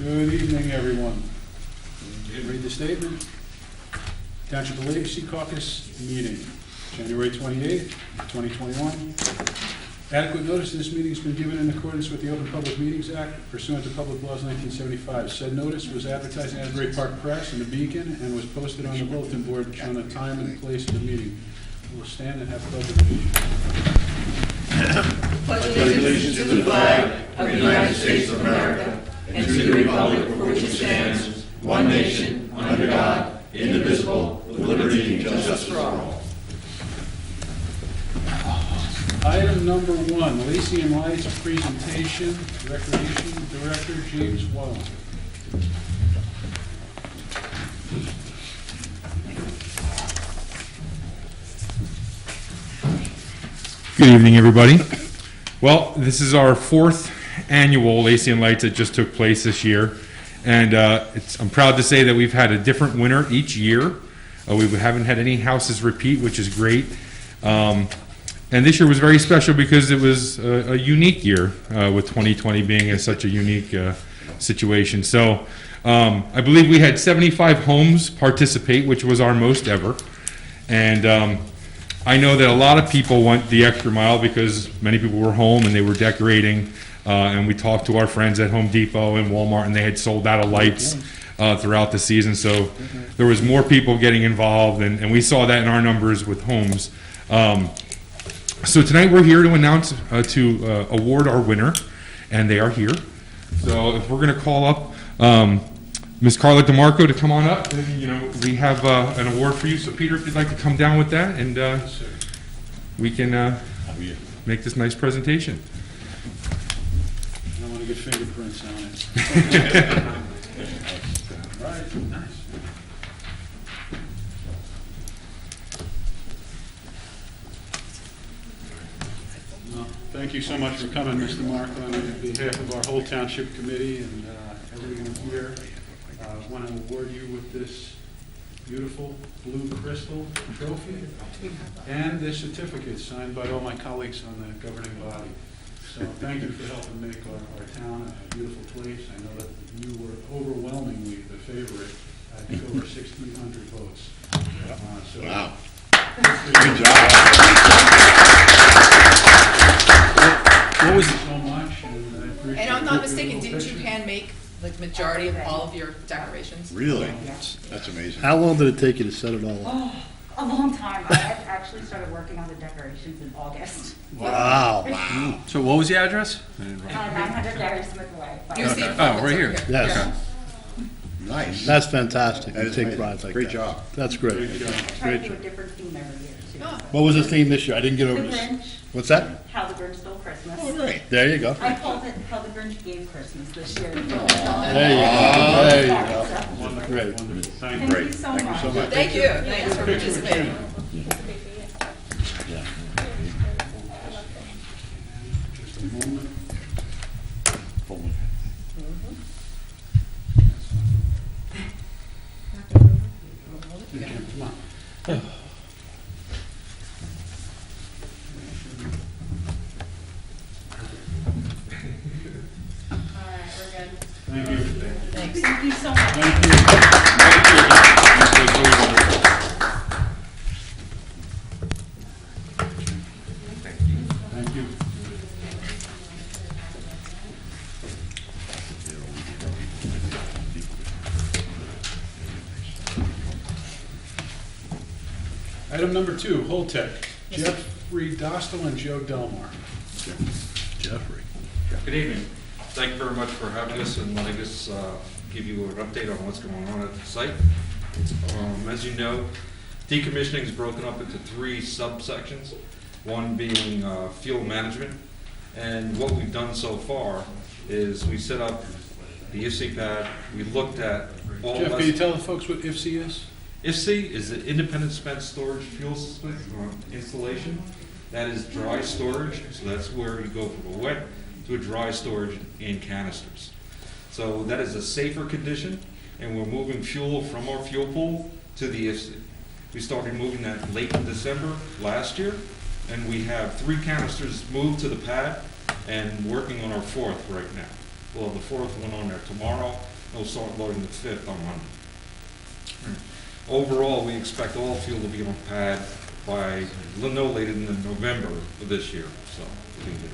Good evening, everyone. Read the statement. Township of Lacey Caucus meeting, January 28th, 2021. Adequate notice of this meeting has been given in accordance with the Open Public Meetings Act pursuant to Public Laws 1975. Said notice was advertised in Asbury Park Press and the Beacon and was posted on the bulletin board showing the time and place of the meeting. We'll stand and have pledge of allegiance. Pledge allegiance to the flag of the United States of America and to the republic for which it stands, one nation, under God, indivisible, with liberty and justice for all. Item number 1, Lacey and Lights presentation, Recreation Director James Wallen. Good evening, everybody. Well, this is our 4th annual Lacey and Lights that just took place this year, and I'm proud to say that we've had a different winner each year. We haven't had any houses repeat, which is great. And this year was very special because it was a unique year, with 2020 being such a unique situation. So I believe we had 75 homes participate, which was our most ever. And I know that a lot of people went the extra mile because many people were home and they were decorating. And we talked to our friends at Home Depot and Walmart, and they had sold out of lights throughout the season. So there was more people getting involved, and we saw that in our numbers with homes. So tonight we're here to announce, to award our winner, and they are here. So if we're going to call up Ms. Carla DeMarco to come on up, then, we have an award for you. So Peter, if you'd like to come down with that, and we can make this nice presentation. I don't want to get fingerprints on it. All right, nice. Thank you so much for coming, Mr. Marco, on behalf of our whole township committee and everyone here. I want to award you with this beautiful blue crystal trophy and this certificate signed by all my colleagues on the governing body. So thank you for helping make our town a beautiful place. I know that you were overwhelmingly the favorite. I think over 1,600 votes. So Wow. Good job. What was it so much? And I appreciate And I'm not your mistaken, little didn't you picture. hand make the majority of all of your decorations? Really? That's amazing. How long did it take you to set it all up? A long time. I had actually started working on the decorations in August. Wow. Wow. So what was the address? 900 Gary Smith Way. You see it? Oh, right here. Yes, Nice. that's fantastic. That You is take amazing. pride like that. Great job. That's great. Great job. Try to do a different theme every year, too. Oh. What was the theme this year? I didn't get The over this. Grinch, What's that? How the Grinch Stole Christmas. All right. There you go. I called it How the Grinch Gave Christmas this year. There you go. There you go. Wonderful, Great. wonderful. Thank Thank you. you so Thank you much. so much. Thank you, thanks for participating. Just a moment. Okay, come on. All right, we're good. Thank you. Thanks. Thank you so much. Thank you. Thank you. Item number 2, Holtec, Jeffrey Dostal and Joe Delmar. Jeffrey. Good evening. Thank you very much for having us and letting us give you an update on what's going on at the site. As you know, decommissioning is broken up into 3 subsections, one being fuel management. And what we've done so far is we set up the IFC pad. We looked at all Jeff, can you tell the folks what IFC is? IFC is the Independent Spent Storage Fuel System installation. That is dry storage, so that's where you go from a wet to a dry storage in canisters. So that is a safer condition, and we're moving fuel from our fuel pool to the IFC. We started moving that late in December last year, and we have 3 canisters moved to the pad and working on our 4th right now. We'll have the fourth one on there tomorrow, and we'll start loading the fifth on Monday. Overall, we expect all fuel to be on pad by no later than November of this year, so we'll be there.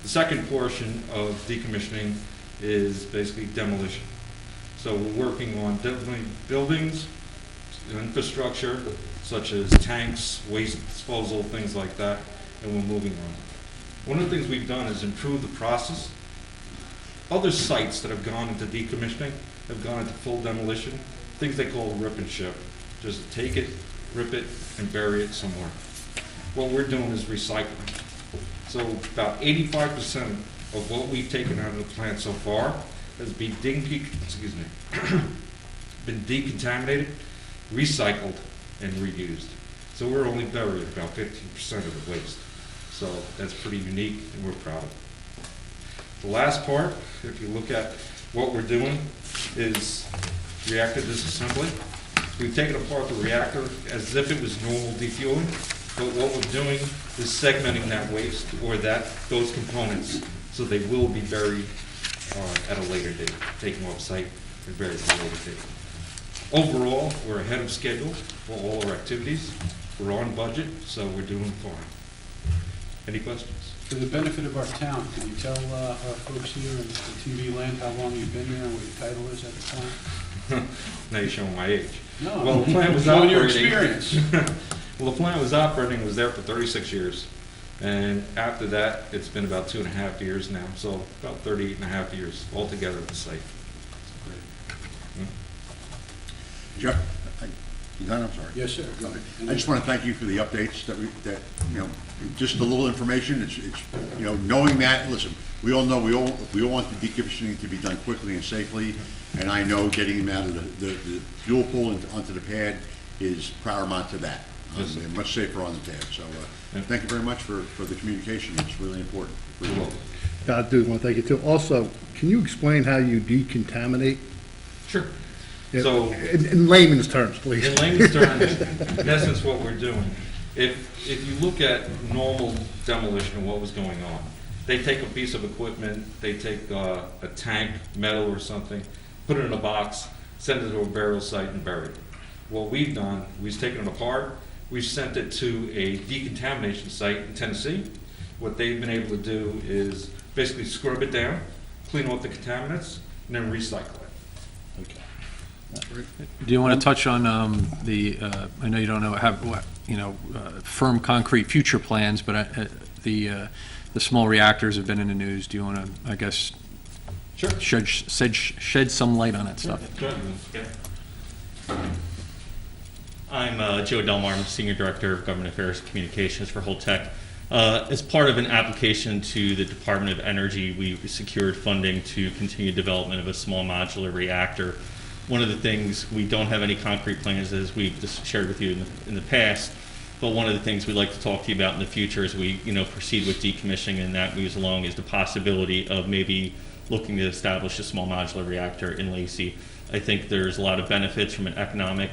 The second portion of decommissioning is basically demolition. So we're working on definitely buildings, infrastructure, such as tanks, waste disposal, things like that, and we're moving on. One of the things we've done is improve the process. Other sites that have gone into decommissioning have gone into full demolition, things they call rip and ship. Just take it, rip it, and bury it somewhere. What we're doing is recycling. So about 85% of what we've taken out of the plant so far has been been decontaminated, recycled, and reused. So we're only burying about 15% of the waste. So that's pretty unique, and we're proud of it. The last part, if you look at what we're doing, is reactor disassembly. We've taken apart the reactor as if it was normal defueling, but what we're doing is segmenting that waste or those components so they will be buried at a later date, taken off site and buried at a later date. Overall, we're ahead of schedule for all our activities. We're on budget, so we're doing fine. Any questions? For the benefit of our town, can you tell our folks here in the TV land how long you've been there and what your title is at the plant? Now you're showing my age. No, Well, the plant was showing your operating. experience. Well, the plant was operating, was there for 36 years. And after that, it's been about 2.5 years now, so about 38.5 years altogether at the site. Jeff, you done? I'm sorry. Yes, sir. Okay. I just want to thank you for the updates just a little information. It's knowing that, listen, we all know, we all want the decommissioning to be done quickly and safely. And I know getting them out of the fuel pool onto the pad is paramount to that. Yes, sir. They're much safer on the pad. So thank you very much for the communication. It's really important. You're welcome. I do want to thank you too. Also, can you explain how you decontaminate? Sure. Yeah, So, in layman's terms, please. in layman's terms, in essence, what we're doing, if you look at normal demolition and what was going on, they take a piece of equipment, they take a tank, metal or something, put it in a box, send it to a burial site and bury it. What we've done, we've taken it apart, we've sent it to a decontamination site in Tennessee. What they've been able to do is basically scrub it down, clean off the contaminants, and then recycle it. Okay. Do you want to touch on I know you don't have firm concrete future plans, but the small reactors have been in the news. Do you want to, I guess, Sure. shed some light on that stuff? I'm Joe Delmar, I'm Senior Director of Government Affairs and Communications for Holtec. As part of an application to the Department of Energy, we secured funding to continue development of a small modular reactor. One of the things, we don't have any concrete plans, as we've just shared with you in the past, but one of the things we'd like to talk to you about in the future as we proceed with decommissioning and that moves along is the possibility of maybe looking to establish a small modular reactor in Lacey. I think there's a lot of benefits from an economic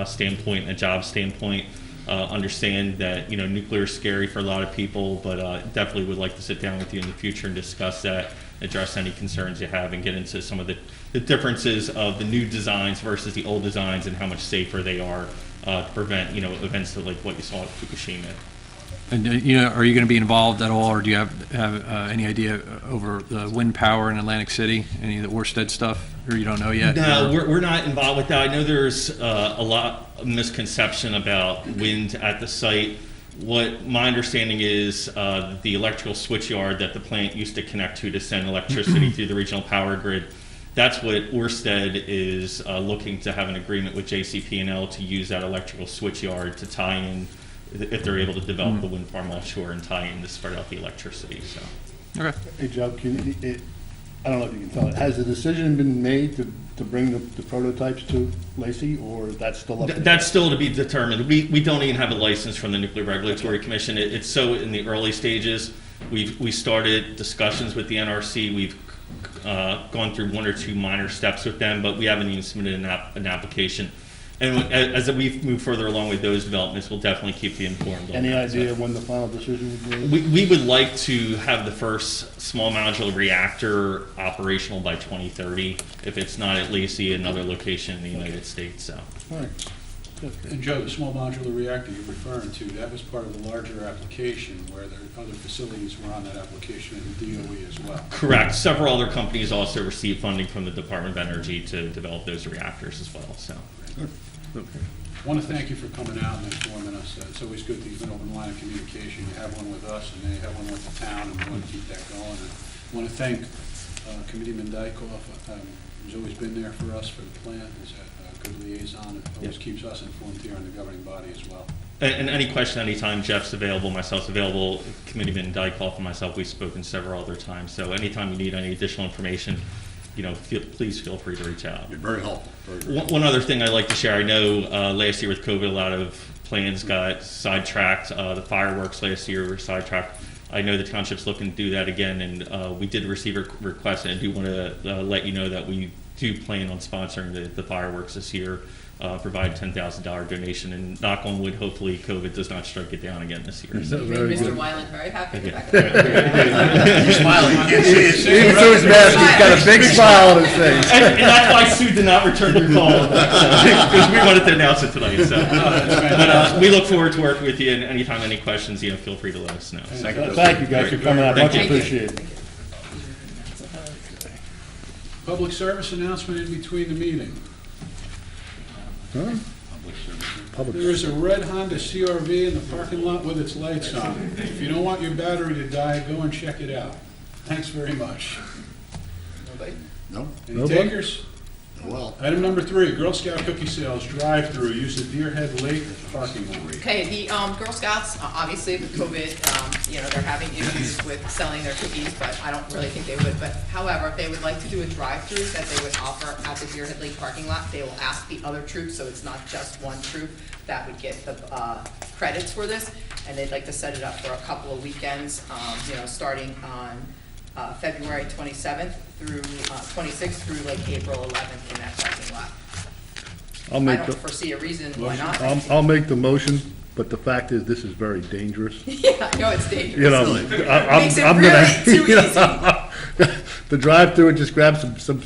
standpoint and a job standpoint. Understand that nuclear is scary for a lot of people, but definitely would like to sit down with you in the future and discuss that, address any concerns you have, and get into some of the differences of the new designs versus the old designs and how much safer they are to prevent events like what you saw at Fukushima. And are you going to be involved at all, or do you have any idea over the wind power in Atlantic City, any of the Ørsted stuff, or you don't know yet? No, we're not involved with that. I know there's a lot of misconception about wind at the site. What my understanding is, the electrical switchyard that the plant used to connect to send electricity through the regional power grid, that's what Ørsted is looking to have an agreement with JCP&L to use that electrical switchyard to tie in, if they're able to develop the wind farm offshore and tie in to spread out the electricity. So. Okay. Hey, Joe, I don't know if you can tell it, has the decision been made to bring the prototypes to Lacey, or is that still up to That's still to be determined. We don't even have a license from the Nuclear Regulatory Commission. It's so in the early stages. We started discussions with the NRC. We've gone through one or two minor steps with them, but we haven't even submitted an application. And as we move further along with those developments, we'll definitely keep you informed on Any that. idea when the final decision will be? We would like to have the first small modular reactor operational by 2030. If it's not at Lacey, another location in the United States, so. All right. And Joe, the small modular reactor you're referring to, that was part of the larger application where there other facilities were on that application and the DOE as well. Correct. Several other companies also received funding from the Department of Energy to develop those reactors as well, so. I want to thank you for coming out and informing us. It's always good to keep an open line of communication. You have one with us, and then you have one with the town, and we want to keep that going. And I want to thank Committeeman Dykoff, who's always been there for us for the plan. He's a good liaison. It always keeps us informed here in the governing body as well. And any question anytime, Jeff's available, myself's available, Committeeman Dykoff and myself, we've spoken several other times. So anytime you need any additional information, please feel free to reach out. You're very helpful. Very One other thing I'd like to share, I know last year with COVID, a lot of plans got sidetracked. The fireworks last year were sidetracked. I know the township's looking to do that again, and we did receive a request, and I do want to let you know that we do plan on sponsoring the fireworks this year, provide $10,000 donation, and knock on wood, hopefully COVID does not strike it down again this year. So. Made Very Mr. good. Weiland very happy. Okay. Back there. You're smiling, you can't see it. Even through his mask, he's got a big smile on his face. And that's why Sue did not return your call, because we wanted to announce it tonight. So, but we look forward to working with you, and anytime any questions, feel free to let us know. So. Thank you guys for coming out, much Thank you. appreciated. Public service announcement in between the meeting. Huh? Public. There is a red Honda CRV in the parking lot with its lights on. If you don't want your battery to die, go and check it out. Thanks very much. Nobody? No? Any Nobody? takers? Well, Item number 3, Girl Scout cookie sales drive-through. Use the Deer Head Lake parking lot. Okay, the Girl Scouts, obviously with COVID, they're having issues with selling their cookies, but I don't really think they would. But however, if they would like to do a drive-through that they would offer at the Deer Head Lake parking lot, they will ask the other troops, so it's not just one troop that would get the credits for this. And they'd like to set it up for a couple of weekends, starting on February 27th through 26th through like April 11th in that parking lot. I'll I make don't the, foresee a reason why not. I'll make the motion, but the fact is, this is very dangerous. Yeah, I know it's dangerous. You know, Makes it I'm really gonna, too you know, the drive-through and just grab some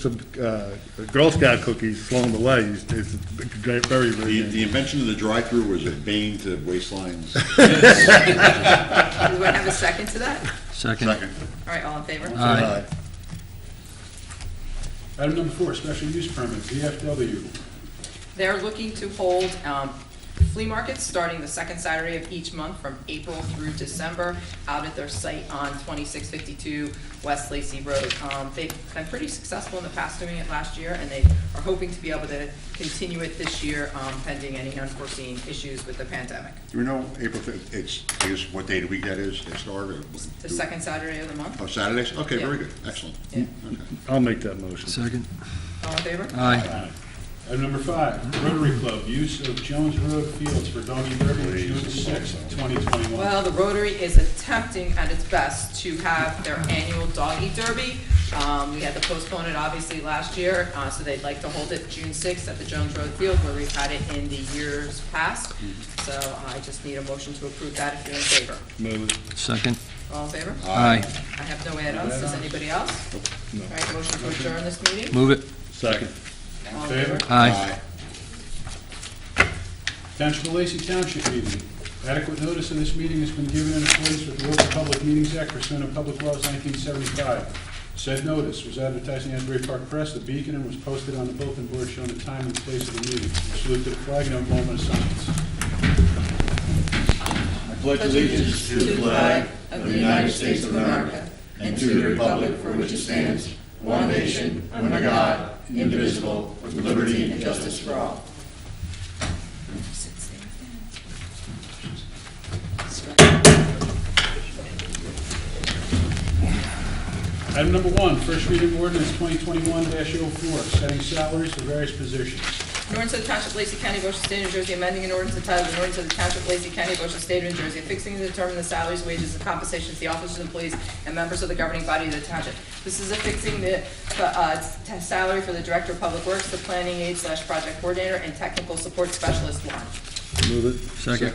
Girl Scout cookies along the way is very, very the dangerous. invention of the drive-through was a bane to waistlines. Do I have a second to that? Second. Second. All right, all in favor? Aye. Item number 4, special use permit, VFW. They're looking to hold flea markets starting the second Saturday of each month from April through December out at their site on 2652 West Lacey Road. They've been pretty successful in the past doing it last year, and they are hoping to be able to continue it this year pending any unforeseen issues with the pandemic. Do we know April 5th, I guess, what day of the week that is? They start or? The second Saturday of the month? Oh, Saturdays? Okay, Yeah. very good, excellent. Yeah. Okay. I'll make that motion. Second. All in favor? Aye. Item number 5, Rotary Club, use of Jones Road Fields for Doggy Derby, June 6th, 2021. Well, the Rotary is attempting at its best to have their annual doggy derby. We had to postpone it obviously last year, so they'd like to hold it June 6th at the Jones Road Field where we've had it in the years past. So I just need a motion to approve that if you're in favor. Move it. Second. All in favor? Aye. I have no add-ons. Does anybody else? No. All right, motion to adjourn this meeting? Move it. Second. All in Favor? Aye. Township of Lacey Township meeting. Adequate notice of this meeting has been given in accordance with the Open Public Meetings Act pursuant to Public Laws 1975. Said notice was advertised in the Asbury Park Press, the Beacon, and was posted on the bulletin board showing the time and place of the meeting. Salute to the flag, no moment of silence. I pledge allegiance to the flag of the United States of America and to the republic for which it stands, one nation, under God, indivisible, with liberty and justice for all. Item number 1, first reading ordinance 2021-04, setting salaries for various positions. An ordinance of the Township of Lacey County, Ocean State, New Jersey, amending an ordinance entitled, an ordinance of the Township of Lacey County, Ocean State, New Jersey, fixing and determining the salaries, wages, and compensations of the officers, employees, and members of the governing body of the township. This is affixing the salary for the Director of Public Works, the planning aide / project coordinator, and technical support specialist one. Move it. Second.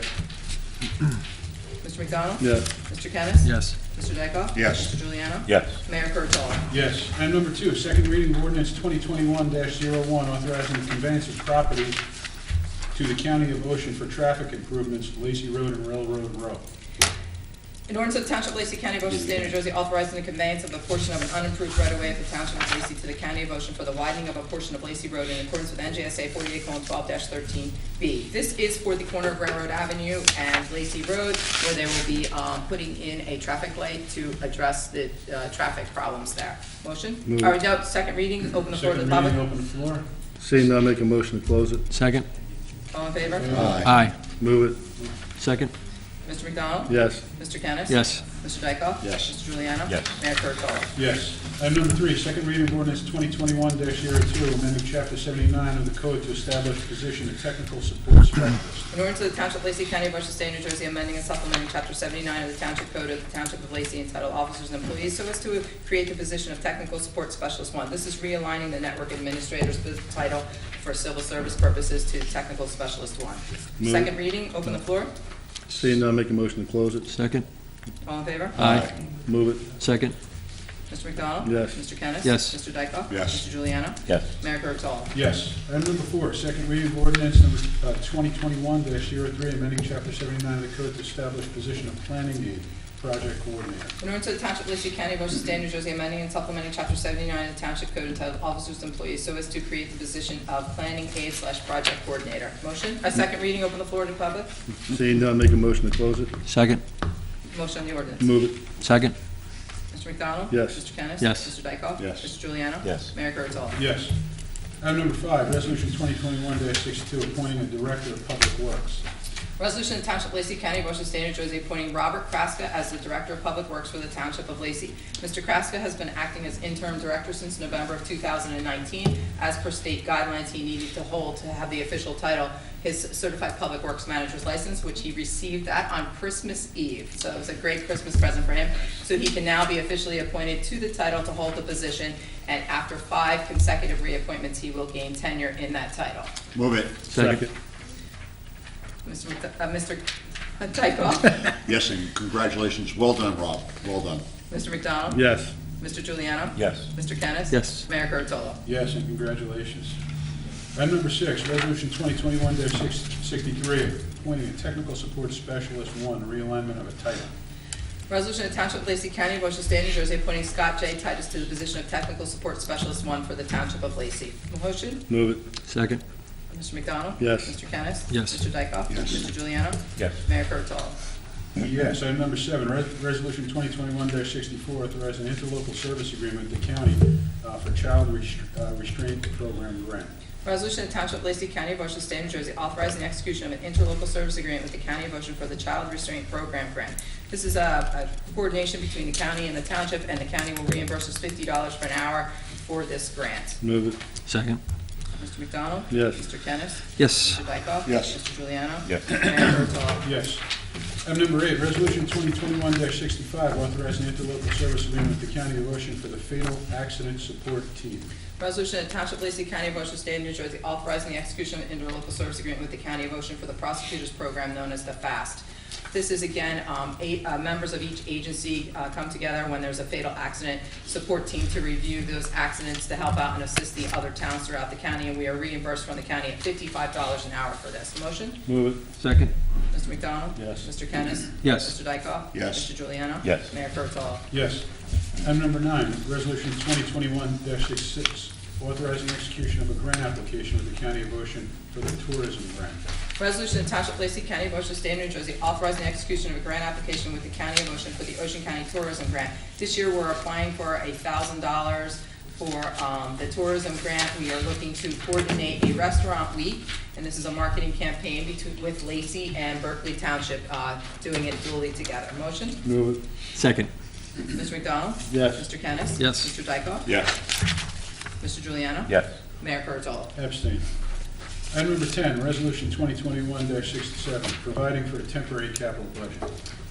Mr. McDonald? Yes. Mr. Kennis? Yes. Mr. Dykoff? Yes. Mr. Juliano? Yes. Mayor Kurtolo? Yes. Item number 2, second reading of ordinance 2021-01, authorizing the conveyance of property to the County of Ocean for traffic improvements, Lacey Road and Railroad Row. In ordinance of the Township of Lacey County, Ocean State, New Jersey, authorizing the conveyance of a portion of an unimproved right-of-way of the Township of Lacey to the County of Ocean for the widening of a portion of Lacey Road in accordance with NJSA 48:12-13B. This is for the corner of Railroad Avenue and Lacey Road, where they will be putting in a traffic light to address the traffic problems there. Motion? Move. Or no, second reading, open the floor to the Second public. reading, open the floor. Seeing none, make a motion to close it. Second. All in favor? Aye. Move it. Second. Mr. McDonald? Yes. Mr. Kennis? Yes. Mr. Dykoff? Yes. Mr. Juliano? Yes. Mayor Kurtolo? Yes. Item number 3, second reading of ordinance 2021-02, amending Chapter 79 of the Code to establish the position of technical support specialist. In order to the Township of Lacey County, Ocean State, New Jersey, amending and supplementing Chapter 79 of the Township Code of the Township of Lacey entitled Officers and Employees so as to create the position of Technical Support Specialist 1. This is realigning the network administrator's title for civil service purposes to Technical Specialist 1. Move. Second reading, open the floor. Seeing none, make a motion to close it. Second. All in favor? Aye. Move it. Second. Mr. McDonald? Yes. Mr. Kennis? Yes. Mr. Dykoff? Yes. Mr. Juliano? Yes. Mayor Kurtolo? Yes. Item number 4, second reading of ordinance number 2021-03, amending Chapter 79 of the Code to establish position of planning aide, project coordinator. In order to the Township of Lacey County, Ocean State, New Jersey, amending and supplementing Chapter 79 of the Township Code entitled Officers and Employees so as to create the position of planning aide / project coordinator. Motion? A second reading, open the floor to the public. Seeing none, make a motion to close it. Second. Motion on the ordinance. Move it. Second. Mr. McDonald? Yes. Mr. Kennis? Yes. Mr. Dykoff? Yes. Mr. Juliano? Yes. Mayor Kurtolo? Yes. Item number 5, resolution 2021-62, appointing a director of public works. Resolution of Township of Lacey County, Ocean State, New Jersey, appointing Robert Kraska as the Director of Public Works for the Township of Lacey. Mr. Kraska has been acting as interim director since November of 2019. As per state guidelines, he needed to hold to have the official title, his Certified Public Works Manager's License, which he received that on Christmas Eve. So it was a great Christmas present for him. So he can now be officially appointed to the title to hold the position, and after 5 consecutive reappointments, he will gain tenure in that title. Move it. Second. Mr. Dykoff? Yes, and congratulations. Well done, Rob. Well done. Mr. McDonald? Yes. Mr. Juliano? Yes. Mr. Kennis? Yes. Mayor Kurtolo? Yes, and congratulations. Item number 6, resolution 2021-63, appointing a technical support specialist 1, realignment of a title. Resolution of Township of Lacey County, Ocean State, New Jersey, appointing Scott J. Titus to the position of Technical Support Specialist 1 for the Township of Lacey. Motion? Move it. Second. Mr. McDonald? Yes. Mr. Kennis? Yes. Mr. Dykoff? Yes. Mr. Juliano? Yes. Mayor Kurtolo? Yes, item number 7, resolution 2021-64, authorizing interlocal service agreement with the county for child restraint program grant. Resolution of Township of Lacey County, Ocean State, New Jersey, authorizing the execution of an interlocal service agreement with the County of Ocean for the Child Restraint Program grant. This is a coordination between the county and the township, and the county will reimburse us $50 per an hour for this grant. Move it. Second. Mr. McDonald? Yes. Mr. Kennis? Yes. Mr. Dykoff? Yes. Mr. Juliano? Yes. Mayor Kurtolo? Yes. Item number 8, resolution 2021-65, authorizing interlocal service agreement with the County of Ocean for the fatal accident support team. Resolution of Township of Lacey County, Ocean State, New Jersey, authorizing the execution of an interlocal service agreement with the County of Ocean for the prosecutors program known as the FAST. This is, again, members of each agency come together when there's a fatal accident, support team to review those accidents to help out and assist the other towns throughout the county, and we are reimbursed from the county at $55 an hour for this. Motion? Move it. Second. Mr. McDonald? Yes. Mr. Kennis? Yes. Mr. Dykoff? Yes. Mr. Juliano? Yes. Mayor Kurtolo? Yes. Item number 9, resolution 2021-66, authorizing execution of a grant application with the County of Ocean for the tourism grant. Resolution of Township of Lacey County, Ocean State, New Jersey, authorizing the execution of a grant application with the County of Ocean for the Ocean County Tourism Grant. This year, we're applying for $1,000 for the tourism grant. We are looking to coordinate a restaurant week, and this is a marketing campaign with Lacey and Berkeley Township, doing it dually together. Motion? Move it. Second. Mr. McDonald? Yes. Mr. Kennis? Yes. Mr. Dykoff? Yes. Mr. Juliano? Yes. Mayor Kurtolo? Abstain. Item number 10, Resolution 2021-67, providing for a temporary capital budget.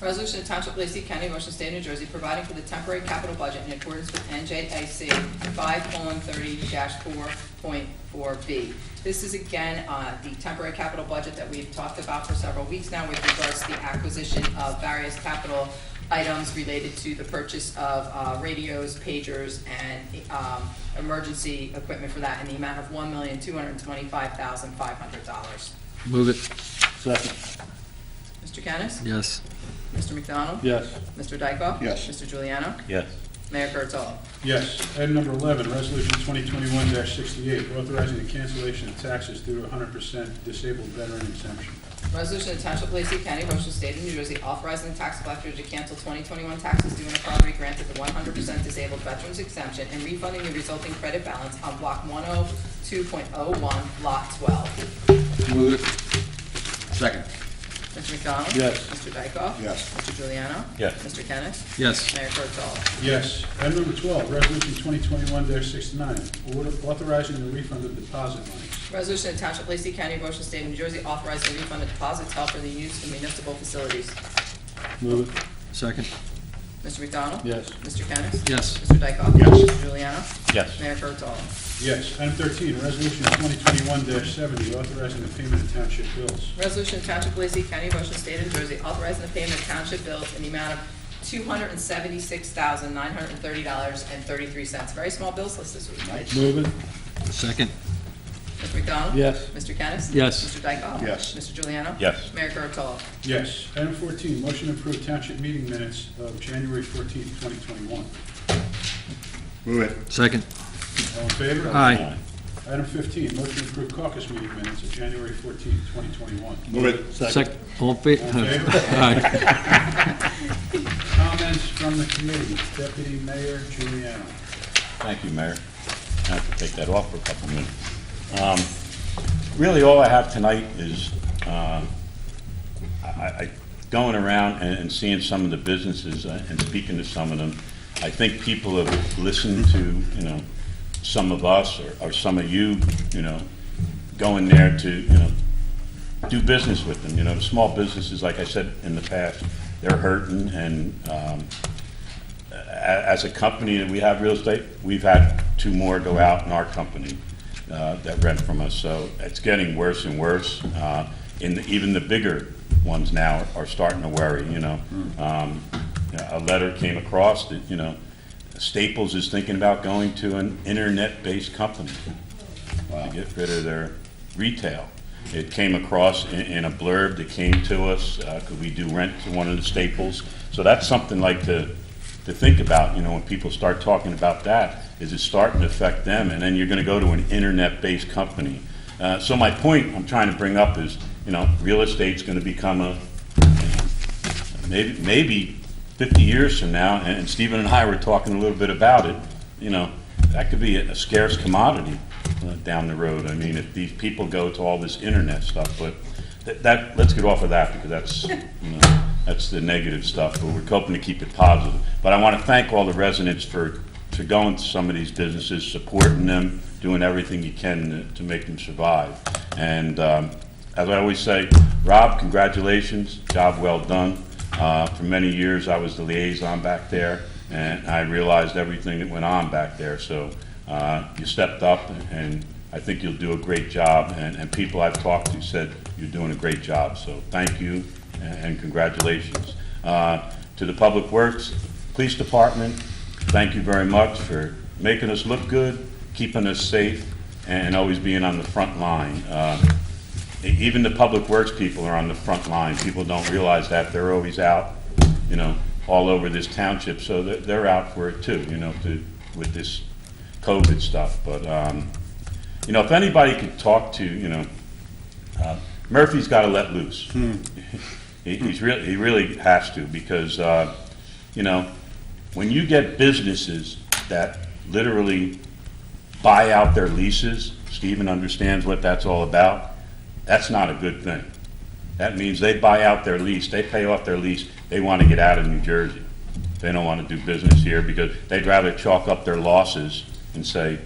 Resolution to Township of Lacey County, Ocean State, New Jersey, providing for the temporary capital budget in accordance with NJIC 5:30-4.4B. This is again the temporary capital budget that we've talked about for several weeks now with regards to the acquisition of various capital items related to the purchase of radios, pagers, and emergency equipment for that in the amount of $1,225,500. Move it. Second. Mr. Kennis? Yes. Mr. McDonald? Yes. Mr. Dykoff? Yes. Mr. Juliano? Yes. Mayor Kurtolo? Yes. Item number 11, Resolution 2021-68, authorizing the cancellation of taxes due to 100% disabled veteran exemption. Resolution to Township of Lacey County, Ocean State of New Jersey, authorizing the tax collector to cancel 2021 taxes due on a property granted the 100% disabled veterans exemption and refunding the resulting credit balance on block 102.01, lot 12. Move it. Second. Mr. McDonald? Yes. Mr. Dykoff? Yes. Mr. Juliano? Yes. Mr. Kennis? Yes. Mayor Kurtolo? Yes. Item number 12, Resolution 2021-69, authorizing the refund of deposit monies. Resolution to Township of Lacey County, Ocean State of New Jersey, authorizing the refund of deposits held for the use in municipal facilities. Move it. Second. Mr. McDonald? Yes. Mr. Kennis? Yes. Mr. Dykoff? Yes. Mr. Juliano? Yes. Mayor Kurtolo? Yes. Item 13, Resolution 2021-70, authorizing the payment of township bills. Resolution to Township of Lacey County, Ocean State of New Jersey, authorizing the payment of township bills in the amount of $276,930.33. Very small bills list this week, right? Move it. Second. Mr. McDonald? Yes. Mr. Kennis? Yes. Mr. Dykoff? Yes. Mr. Juliano? Yes. Mayor Kurtolo? Yes. Item 14, motion to approve township meeting minutes of January 14th, 2021. Move it. Second. All in favor? Aye. Item 15, motion to approve caucus meeting minutes of January 14th, 2021. Move it. Second. All in favor? All in favor? Aye. Comments from the committee. Deputy Mayor Giuliano. Thank you, Mayor. I have to take that off for a couple minutes. Really, all I have tonight is I going around and seeing some of the businesses and speaking to some of them. I think people have listened to, some of us or some of you, going there to, do business with them. The small businesses, like I said in the past, they're hurting, and as a company that we have real estate, we've had 2 more go out in our company that rent from us. So it's getting worse and worse. Even the bigger ones now are starting to worry. A letter came across that Staples is thinking about going to an internet-based company to get rid of their retail. It came across in a blurb that came to us. Could we do rent to one of the Staples? So that's something like to think about, when people start talking about that, is it's starting to affect them, and then you're going to go to an internet-based company. So my point I'm trying to bring up is, real estate's going to become maybe 50 years from now, and Stephen and I were talking a little bit about it, that could be a scarce commodity down the road. I mean, if these people go to all this internet stuff, but let's get off of that, because that's the negative stuff, but we're hoping to keep it positive. But I want to thank all the residents for going to some of these businesses, supporting them, doing everything you can to make them survive. And as I always say, Rob, congratulations, job well done. For many years, I was the liaison back there, and I realized everything that went on back there. So you stepped up, and I think you'll do a great job. And people I've talked to said you're doing a great job. So thank you, and congratulations. To the Public Works Police Department, thank you very much for making us look good, keeping us safe, and always being on the front line. Even the Public Works people are on the front line. People don't realize that. They're always out, all over this township, so they're out for it too, with this COVID stuff. But, if anybody could talk to, Murphy's got to let loose. He really has to, because, when you get businesses that literally buy out their leases, Stephen understands what that's all about, that's not a good thing. That means they buy out their lease, they pay off their lease, they want to get out of New Jersey. They don't want to do business here because they'd rather chalk up their losses and say,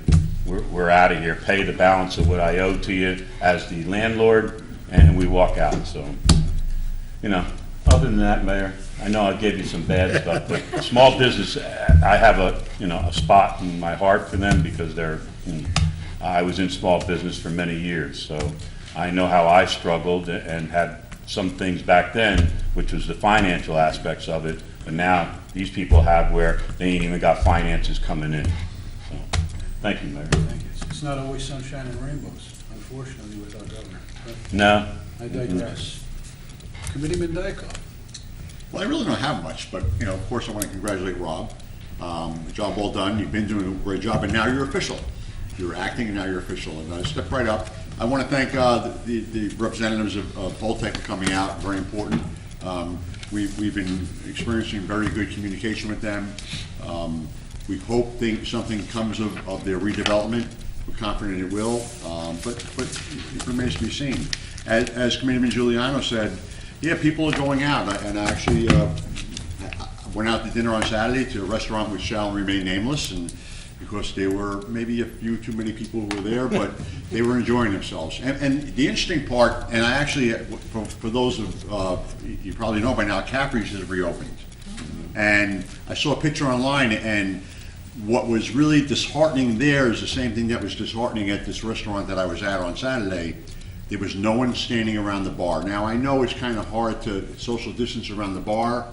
we're out of here. Pay the balance of what I owe to you as the landlord, and we walk out. So, you know, other than that, Mayor, I know I gave you some bad stuff, but small business, I have a spot in my heart for them because I was in small business for many years, so I know how I struggled and had some things back then, which was the financial aspects of it, but now these people have where they ain't even got finances coming in. So, thank you, Mayor. Thank you. It's not always sunshine and rainbows, unfortunately, with our governor. But No? I digress. Committeeman Dykoff. Well, I really don't have much, but, you know, of course, I want to congratulate Rob. Job well done. You've been doing a great job, and now you're official. You were acting, and now you're official. And step right up. I want to thank the representatives of Holtec for coming out. Very important. We've been experiencing very good communication with them. We hope something comes of their redevelopment. We're confident it will, but it remains to be seen. As Committeeman Giuliano said, yeah, people are going out, and I actually went out to dinner on Saturday to a restaurant which shall remain nameless, and because there were maybe a few too many people who were there, but they were enjoying themselves. And the interesting part, and I actually, for those of, you probably know by now, Caffrey's has reopened. And I saw a picture online, and what was really disheartening there is the same thing that was disheartening at this restaurant that I was at on Saturday. There was no one standing around the bar. Now, I know it's kind of hard to social distance around the bar,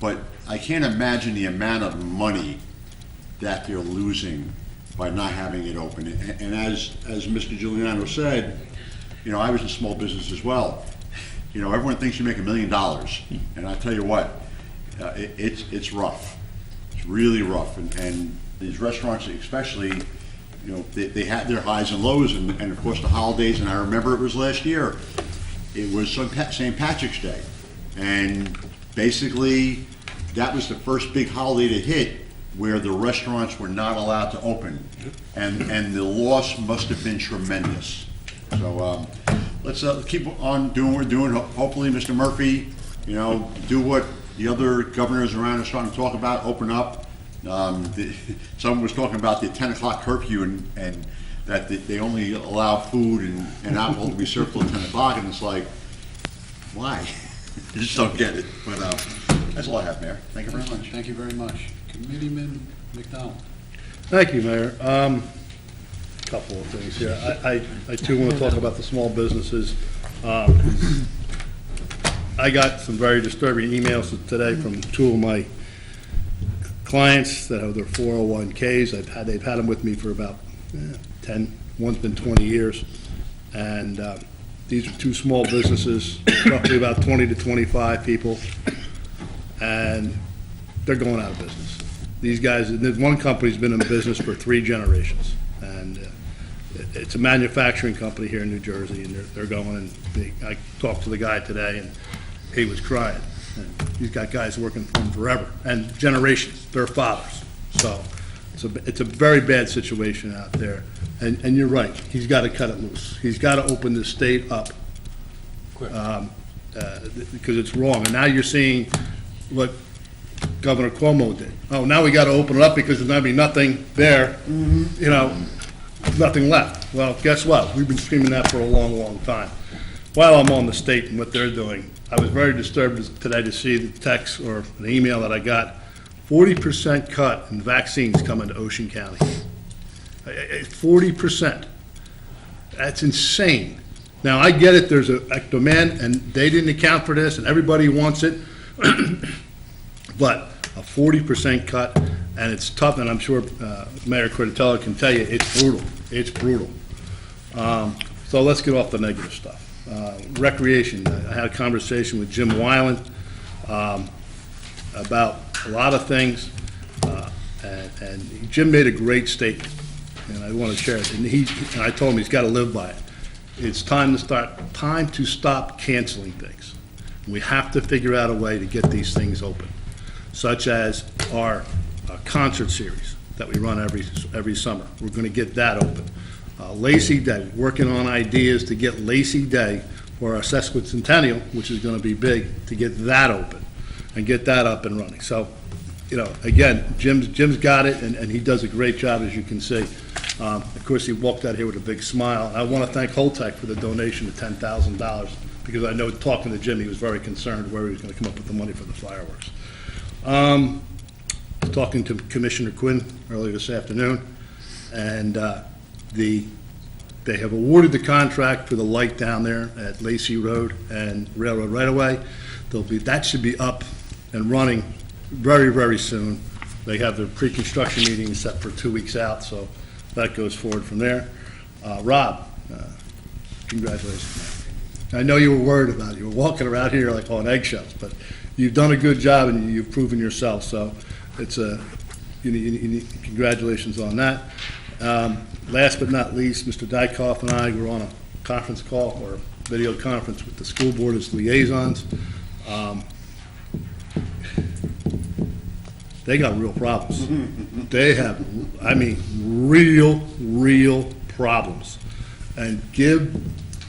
but I can't imagine the amount of money that they're losing by not having it open. And as Mr. Giuliano said, you know, I was in small business as well. You know, everyone thinks you make $1 million, and I tell you what, it's rough. It's really rough, and these restaurants especially, you know, they had their highs and lows, and of course the holidays, and I remember it was last year, it was St. Patrick's Day, and basically that was the first big holiday to hit where the restaurants were not allowed to open, and the loss must have been tremendous. So let's keep on doing what we're doing. Hopefully, Mr. Murphy, you know, do what the other governors around are starting to talk about, open up. Someone was talking about the 10 o'clock curfew and that they only allow food and alcohol to be served till 10 o'clock, and it's like, why? I just don't get it. But that's all I have, Mayor. Thank you very much. Thank you very much. Committeeman McDonald. Thank you, Mayor. Couple of things here. I too want to talk about the small businesses. I got some very disturbing emails today from two of my clients that have their 401ks. They've had them with me for about 10, one's been 20 years. And these are two small businesses, roughly about 20 to 25 people, and they're going out of business. These guys, one company's been in business for 3 generations, and it's a manufacturing company here in New Jersey, and they're going, and I talked to the guy today, and he was crying. And he's got guys working for him forever, and generations, their fathers. So it's a very bad situation out there, and you're right, he's got to cut it loose. He's got to open the state up, because it's wrong. And now you're seeing what Governor Cuomo did. Oh, now we got to open it up because there's going to be nothing there, you know, nothing left. Well, guess what? We've been screaming that for a long, long time. While I'm on the state and what they're doing, I was very disturbed today to see the text or an email that I got, 40% cut in vaccines coming to Ocean County. 40%. That's insane. Now, I get it, there's a demand, and they didn't account for this, and everybody wants it, but a 40% cut, and it's tough, and I'm sure Mayor Cortella can tell you, it's brutal. It's brutal. So let's get off the negative stuff. Recreation, I had a conversation with Jim Weiland about a lot of things, and Jim made a great statement, and I want to share it. And I told him he's got to live by it. It's time to stop canceling things. We have to figure out a way to get these things open, such as our concert series that we run every summer. We're going to get that open. Lacey Day, working on ideas to get Lacey Day for our sesquicentennial, which is going to be big, to get that open and get that up and running. So you know, again, Jim's got it, and he does a great job, as you can see. Of course, he walked out here with a big smile. I want to thank Holtec for the donation of $10,000, because I know, talking to Jim, he was very concerned where he was going to come up with the money for the fireworks. Talking to Commissioner Quinn earlier this afternoon, and they have awarded the contract for the light down there at Lacey Road and Railroad right-of-way. That should be up and running very, very soon. They have their pre-construction meeting set for 2 weeks out, so that goes forward from there. Rob, congratulations, man. I know you were worried about it. You were walking around here like on eggshells, but you've done a good job and you've proven yourself, so it's congratulations on that. Last but not least, Mr. Dykoff and I were on a conference call, or video conference, with the school board as liaisons. They got real problems. They have, I mean, real problems. And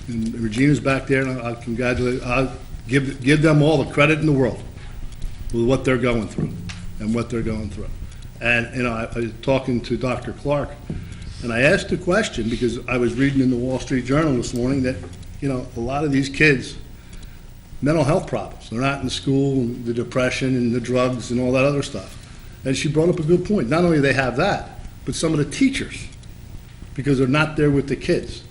Regina's back there, and I'll congratulate, I'll give them all the credit in the world with what they're going through and what they're going through. And, you know, I was talking to Dr. Clark, and I asked a question because I was reading in the Wall Street Journal this morning that, you know, a lot of these kids, mental health problems. They're not in school, and the depression and the drugs and all that other stuff. And she brought up a good point. Not only do they have that, but some of the teachers, because they're not there with the kids.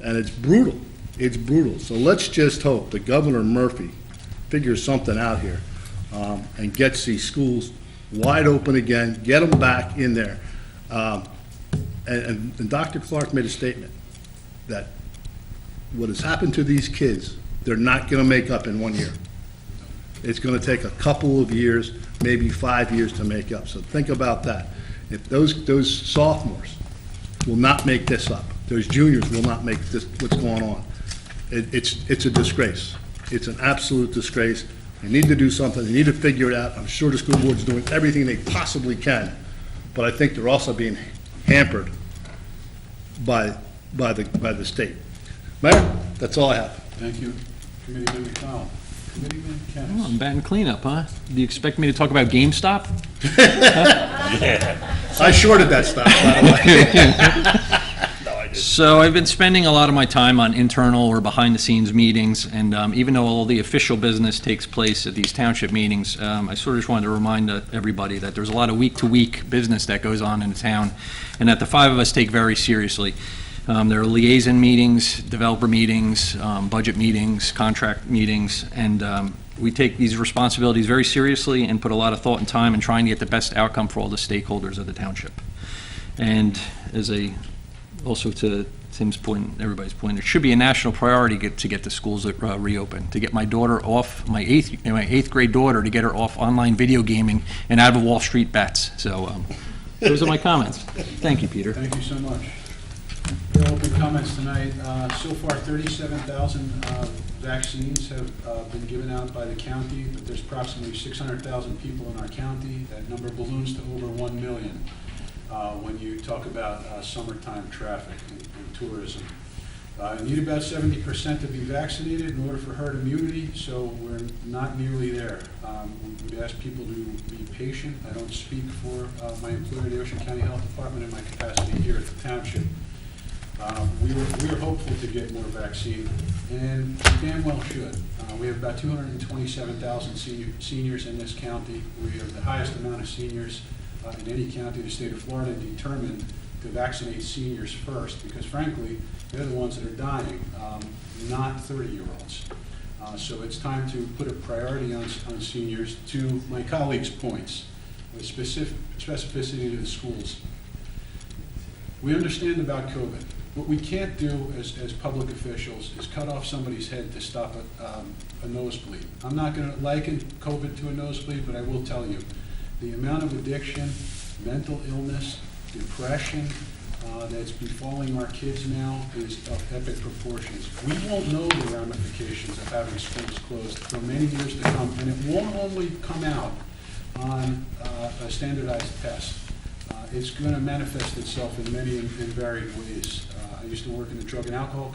And it's brutal. It's brutal. So let's just hope that Governor Murphy figures something out here and gets these schools wide open again, get them back in there. And Dr. Clark made a statement that what has happened to these kids, they're not going to make up in 1 year. It's going to take a couple of years, maybe 5 years to make up. So think about that. If those sophomores will not make this up, those juniors will not make this, what's going on, it's a disgrace. It's an absolute disgrace. They need to do something. They need to figure it out. I'm sure the school board's doing everything they possibly can, but I think they're also being hampered by the state. Mayor, that's all I have. Thank you. Committeeman McDonald. Committeeman Kennis. I'm batting cleanup, huh? Do you expect me to talk about GameStop? I shorted that stuff, by the way. So I've been spending a lot of my time on internal or behind-the-scenes meetings, and even though all the official business takes place at these township meetings, I sort of just wanted to remind everybody that there's a lot of week-to-week business that goes on in the town, and that the five of us take very seriously. There are liaison meetings, developer meetings, budget meetings, contract meetings, and we take these responsibilities very seriously and put a lot of thought and time in trying to get the best outcome for all the stakeholders of the township. And also to Tim's point, everybody's point, it should be a national priority to get the schools reopened, to get my daughter off, my eighth grade daughter, to get her off online video gaming and out of Wall Street bets. So those are my comments. Thank you, Peter. Thank you so much. No open comments tonight. So far, 37,000 vaccines have been given out by the county, but there's approximately 600,000 people in our county. That number balloons to over 1 million when you talk about summertime traffic and tourism. You need about 70% to be vaccinated in order for herd immunity, so we're not nearly there. We ask people to be patient. I don't speak for my employer, the Ocean County Health Department, in my capacity here at the township. We are hopeful to get more vaccine, and we damn well should. We have about 227,000 seniors in this county. We have the highest amount of seniors in any county in the state of Florida, determined to vaccinate seniors first, because frankly, they're the ones that are dying, not 30-year-olds. So it's time to put a priority on seniors. To my colleagues' points, with specificity to the schools. We understand about COVID. What we can't do as public officials is cut off somebody's head to stop a nosebleed. I'm not going to liken COVID to a nosebleed, but I will tell you, the amount of addiction, mental illness, depression that's befalling our kids now is of epic proportions. We won't know the ramifications of having schools closed for many years to come, and it won't only come out on a standardized test. It's going to manifest itself in many and varied ways. I used to work in the drug and alcohol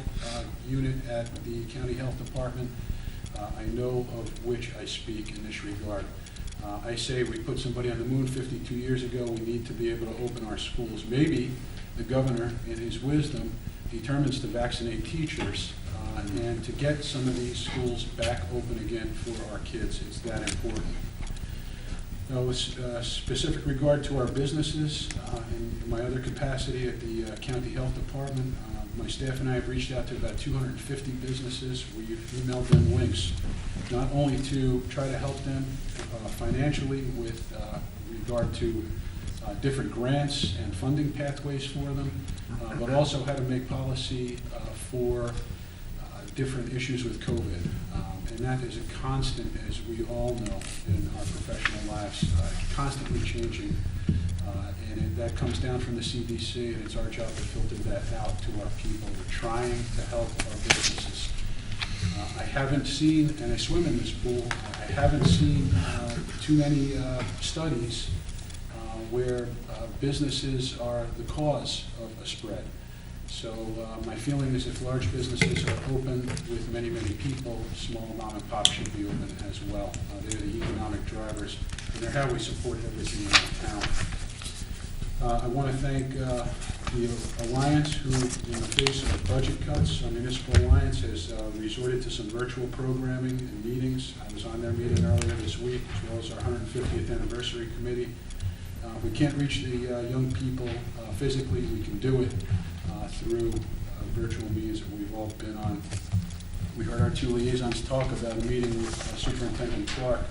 unit at the county health department. I know of which I speak in this regard. I say we put somebody on the moon 52 years ago, we need to be able to open our schools. Maybe the governor, in his wisdom, determines to vaccinate teachers and to get some of these schools back open again for our kids. It's that important. Now, with specific regard to our businesses, in my other capacity at the County Health Department, my staff and I have reached out to about 250 businesses. We've emailed them links, not only to try to help them financially with regard to different grants and funding pathways for them, but also how to make policy for different issues with COVID. And that is a constant, as we all know, in our professional lives, constantly changing. And that comes down from the CDC, and it's our job to filter that out to our people. We're trying to help our businesses. I haven't seen, and I swim in this pool, I haven't seen too many studies where businesses are the cause of a spread. So my feeling is if large businesses are open with many, many people, small mom and pop should be open as well. They're the economic drivers, and they're how we support everything in our town. I want to thank the Alliance, who, in the face of budget cuts, our Municipal Alliance has resorted to some virtual programming and meetings. I was on their meeting earlier this week, as well as our 150th anniversary committee. If we can't reach the young people physically, we can do it through virtual meetings that we've all been on. We heard our two liaisons talk about a meeting with Superintendent Clark,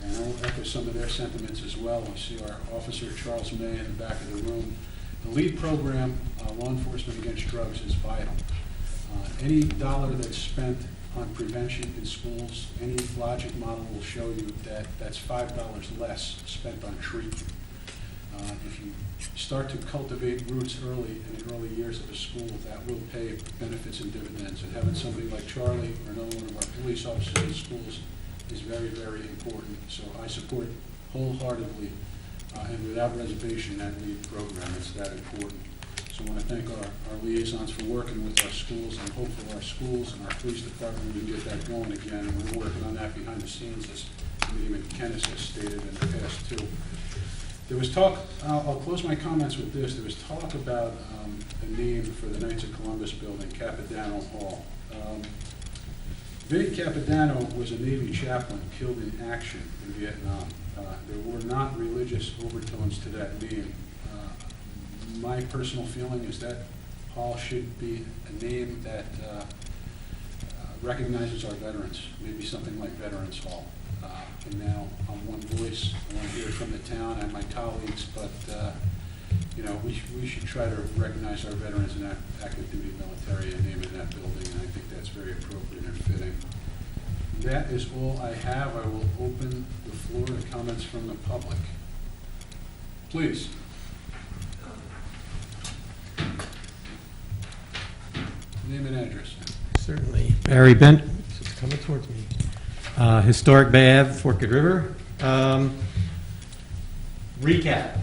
and I'll echo some of their sentiments as well. We see our officer, Charles May, in the back of the room. The LEAD program, Law Enforcement Against Drugs, is vital. Any dollar that's spent on prevention in schools, any logic model will show you that that's $5 less spent on treatment. If you start to cultivate roots early in the early years of a school, that will pay benefits and dividends. And having somebody like Charlie or another one of our police officers in schools is very, very important. So I support wholeheartedly and without reservation that LEAD program. It's that important. So I want to thank our liaisons for working with our schools, and hope for our schools and our police department we can get that going again. And we're working on that behind the scenes, as Committee McKennis has stated in the past too. There was talk, I'll close my comments with this, there was talk about a name for the Knights of Columbus building, Capodanno Hall. Vinnie Capodanno was a Navy chaplain killed in action in Vietnam. There were not religious overtones to that name. My personal feeling is that hall should be a name that recognizes our veterans, maybe something like Veterans Hall. And now I'm one voice. I want to hear from the town and my colleagues, but you know, we should try to recognize our veterans and active duty military and name in that building, and I think that's very appropriate and fitting. That is all I have. I will open the floor to comments from the public. Please. Name and address. Certainly. Barry Bent, it's coming towards me. Historic Bay Ave, Forked River. Recap.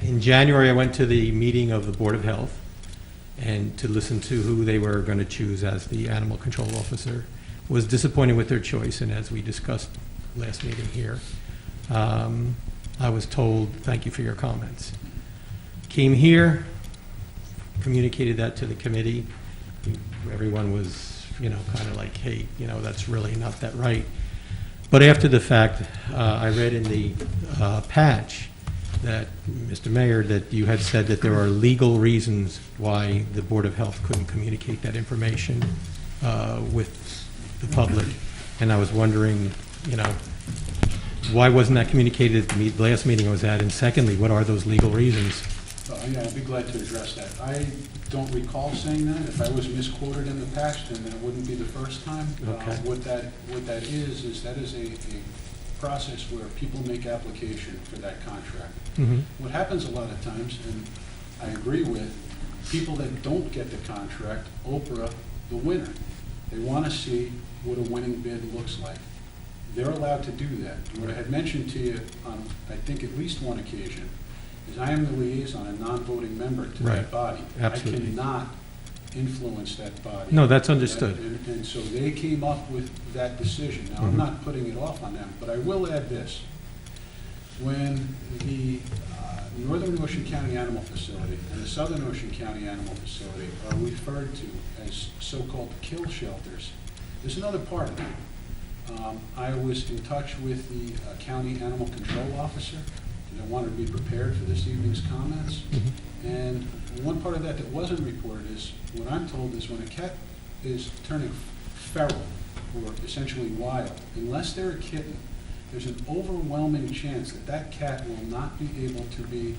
In January, I went to the meeting of the Board of Health and to listen to who they were going to choose as the animal control officer. Was disappointed with their choice, and as we discussed last meeting here, I was told, thank you for your comments. Came here, communicated that to the committee. Everyone was, you know, kind of like, hey, you know, that's really not that right. But after the fact, I read in the patch that, Mr. Mayor, that you had said that there are legal reasons why the Board of Health couldn't communicate that information with the public. And I was wondering, you know, why wasn't that communicated at the last meeting I was at? And secondly, what are those legal reasons? Yeah, I'd be glad to address that. I don't recall saying that. If I was misquoted in the past, then that wouldn't be the first time. Okay. What that is that is a process where people make application for that contract. Mm-hmm. What happens a lot of times, and I agree with, people that don't get the contract, Oprah the winner. They want to see what a winning bid looks like. They're allowed to do that. What I had mentioned to you on, I think, at least one occasion, is I am the liaison, a non-voting member to that Right. body. Absolutely. I cannot influence that body. No, that's understood. And so they came up with that decision. Now, I'm Mhm. not putting it off on them, but I will add this. when the Northern Ocean County Animal Facility and the Southern Ocean County Animal Facility are referred to as so-called kill shelters, there's another part of that. I was in touch with the county animal control officer, and I wanted to be prepared for this evening's comments. And one part of that wasn't reported is, what I'm told is when a cat is turning feral, or essentially wild, unless they're a kitten, there's an overwhelming chance that that cat will not be able to be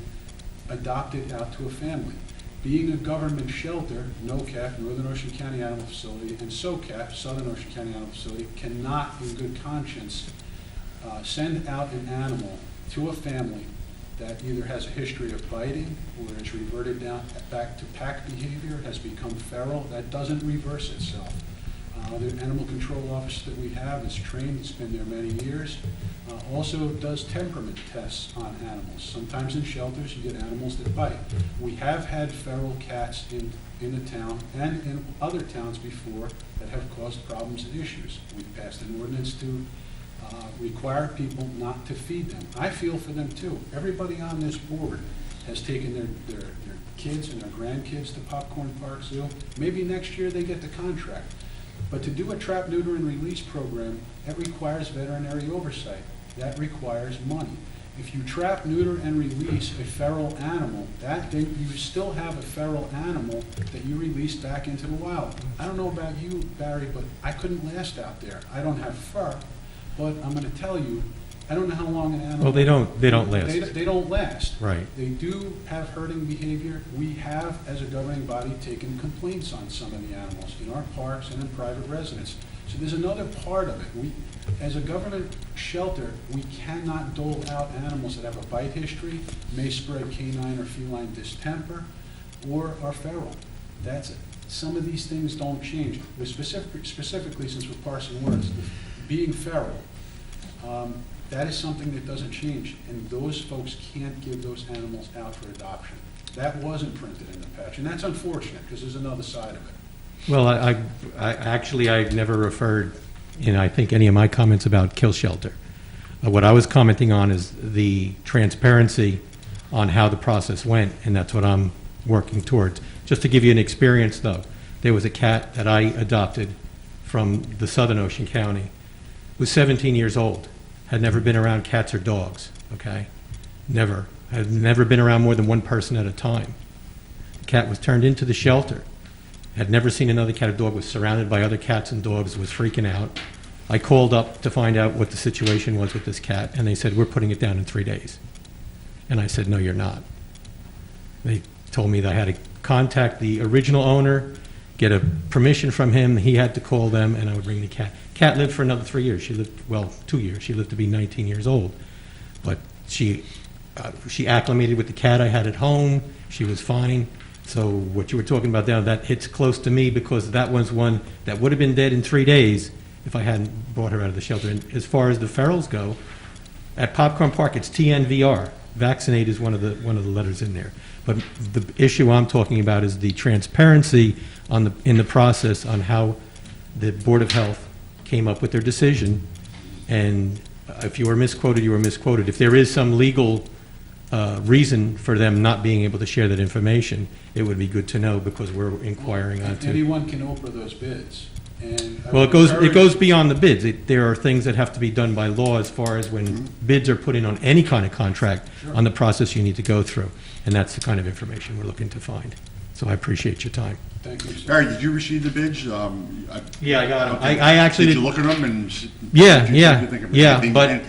adopted out to a family. Being a government shelter, NOCAP, Northern Ocean County Animal Facility, and SOCAP, Southern Ocean County Animal Facility, cannot, in good conscience, send out an animal to a family that either has a history of biting or has reverted back to pack behavior, has become feral. That doesn't reverse itself. The animal control officer that we have is trained, it's been there many years, also does temperament tests on animals. Sometimes in shelters you get animals that bite. We have had feral cats in the town and in other towns before that have caused problems and issues. We've passed an ordinance to require people not to feed them. I feel for them too. Everybody on this board has taken their kids and their grandkids to Popcorn Park Zoo. Maybe next year they get the contract. But to do a trap, neuter, and release program, it requires veterinary oversight. That requires money. If you trap, neuter, and release a feral animal, then you still have a feral animal that you release back into the wild. I don't know about you, Barry, but I couldn't last out there. I don't have fur, but I'm going to tell you, I don't know how long an animal... Well, they don't last. They don't last. Right. They do have herding behavior. We have, as a governing body, taken complaints on some of the animals in our parks and in private residence. So there's another part of it. As a government shelter, we cannot dole out animals that have a bite history, may spread canine or feline distemper, or are feral. That's it. Some of these things don't change. But specifically, since we're parsing words, being feral, that is something that doesn't change, and those folks can't give those animals out for adoption. That wasn't printed in the patch, and that's unfortunate, because there's another side of it. Well, I've never referred in, I think, any of my comments about kill shelter. What I was commenting on is the transparency on how the process went, and that's what I'm working towards. Just to give you an experience, though, there was a cat that I adopted from the Southern Ocean County, was 17 years old. Had never been around cats or dogs, okay? Never. Had never been around more than one person at a time. The cat was turned into the shelter. Had never seen another cat or dog, was surrounded by other cats and dogs, was freaking out. I called up to find out what the situation was with this cat, and they said, we're putting it down in 3 days. And I said, no, you're not. They told me that I had to contact the original owner, get a permission from him, he had to call them, and I would bring the cat. Cat lived for another 3 years. She lived, well, 2 years. She lived to be 19 years old. But she acclimated with the cat I had at home. She was fine. So what you were talking about there, that hits close to me because that was one that would have been dead in 3 days if I hadn't brought her out of the shelter. And as far as the ferals go, at Popcorn Park, it's TNVR. Vaccinate is one of the letters in there. But the issue I'm talking about is the transparency in the process on how the Board of Health came up with their decision, and if you were misquoted, you were misquoted. If there is some legal reason for them not being able to share that information, it would be good to know because we're inquiring on to. Anyone can open those bids. And Well, it goes beyond the bids. There are things that have to be done by law as far as when bids are put in on any kind of contract, on the process you need to go through, and that's the kind of information we're looking to find. So I appreciate your time. Thank you, sir. Barry, did you receive the bids? Yeah, I got 'em. Okay. I actually Did did- you look at them and? Yeah, what did you think of it? yeah, Anything- but-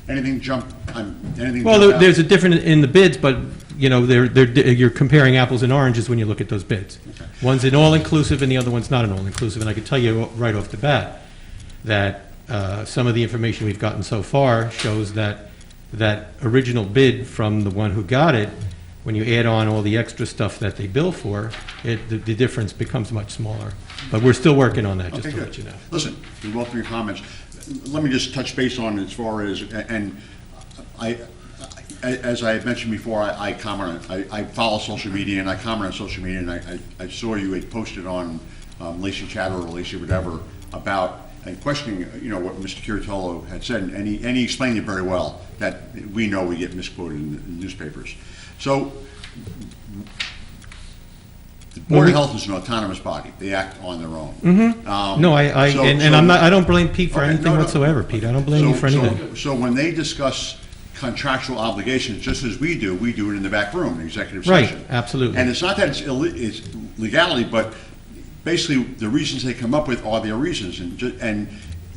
Anything jump, anything Well, jump out? there's a different in the bids, but, you know, you're comparing apples and oranges when you look at those bids. Okay. One's an all-inclusive and the other one's not an all-inclusive, and I can tell you right off the bat that some of the information we've gotten so far shows that that original bid from the one who got it, when you add on all the extra stuff that they bill for, the difference becomes much smaller. But we're still working on that, just Okay, to good. let you know. Listen, we welcome your comments. Let me just touch base on as far as, and as I had mentioned before, I comment, I follow social media and I comment on social media, and I saw you had posted on Lacey Chatter or Lacey whatever about and questioning, what Mr. Curatolo had said, and he explained it very well, that we know we get misquoted in the newspapers. So, the Board of Health is an autonomous body. They act on their own. No, I don't blame Pete for Okay, anything no. whatsoever, Pete. I don't blame you for anything. So when they discuss contractual obligations, just as we do it in the back room, in executive Right, session. absolutely. And it's not that it's legality, but basically the reasons they come up with are their reasons. And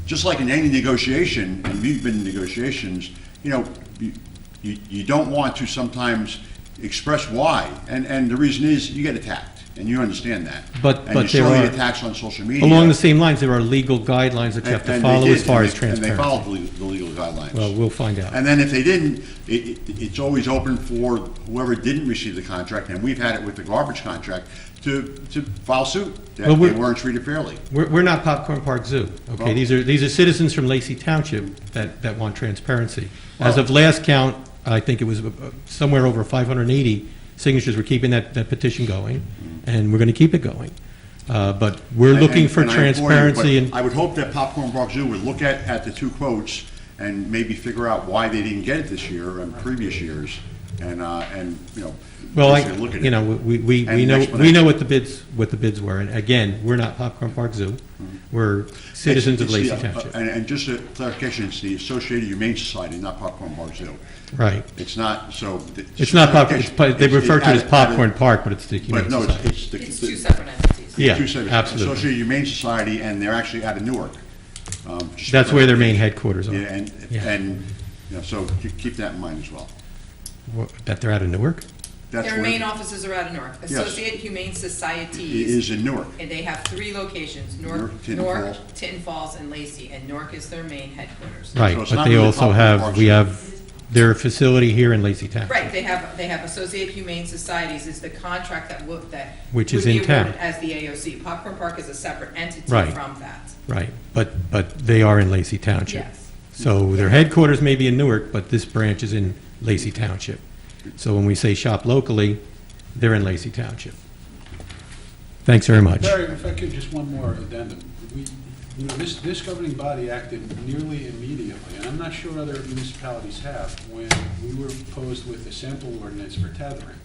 just like in any negotiation, and we've been in negotiations, you don't want to sometimes express why. And the reason is you get attacked. And you understand that. But And you there still are- get attacks on social media. Along the same lines, there are legal guidelines that you have to And they follow did, as far and as they- And they followed transparency. the legal guidelines. Well, we'll find out. And then if they didn't, it's always open for whoever didn't receive the contract, and we've had it with the garbage contract, to file suit, that Well, they we're- weren't treated fairly. We're not Popcorn Park Zoo, okay? Well- These are citizens from Lacey Township that want transparency. As of last count, I think it was somewhere over 580 signatures. We're keeping that petition going, and we're going to keep it going. But we're looking for And I implore you, transparency but and, I would hope that Popcorn Park Zoo would look at the two quotes and maybe figure out why they didn't get it this year and previous years, and well, basically look at it. we And know explanation. what the bids were. And again, we're not Popcorn Park Zoo. We're citizens of It's Lacey the, Township. And just a clarification, it's the Associated Humane Society, not Popcorn Park Zoo. Right. It's not, so. It's not Popcorn, they refer to it as Popcorn Park. Park, but it's the But Humane no, Society. it's the. It's two separate entities. Yeah, two separate- absolutely. Associated Humane Society, and they're actually out of Newark. Just- That's where their main headquarters are. Yeah, Yeah. and, so keep that in mind as well. That they're out of Newark? That's Their where- main offices are out of Newark. Yes. Associated Humane It Societies, is in Newark. and they have three locations, Newark, Tinton Falls. Newark, Tinton Falls, and Lacey, and Newark is their main headquarters. Right, So it's but not they really also Popcorn have, Park we Zoo. have their facility here in Lacey Township. Right, they have Associated Humane Societies is the contract that Which would is be in town. awarded as the AOC. Popcorn Park is a separate entity Right. from that. Right, but they are in Lacey Township. Yes. So their headquarters may be in Newark, but this branch is in Lacey Township. So when we say shop locally, they're in Lacey Township. Thanks very much. Barry, if I could, just one more addendum. This governing body acted nearly immediately, and I'm not sure other municipalities have, when we were posed with a sample ordinance for tethering.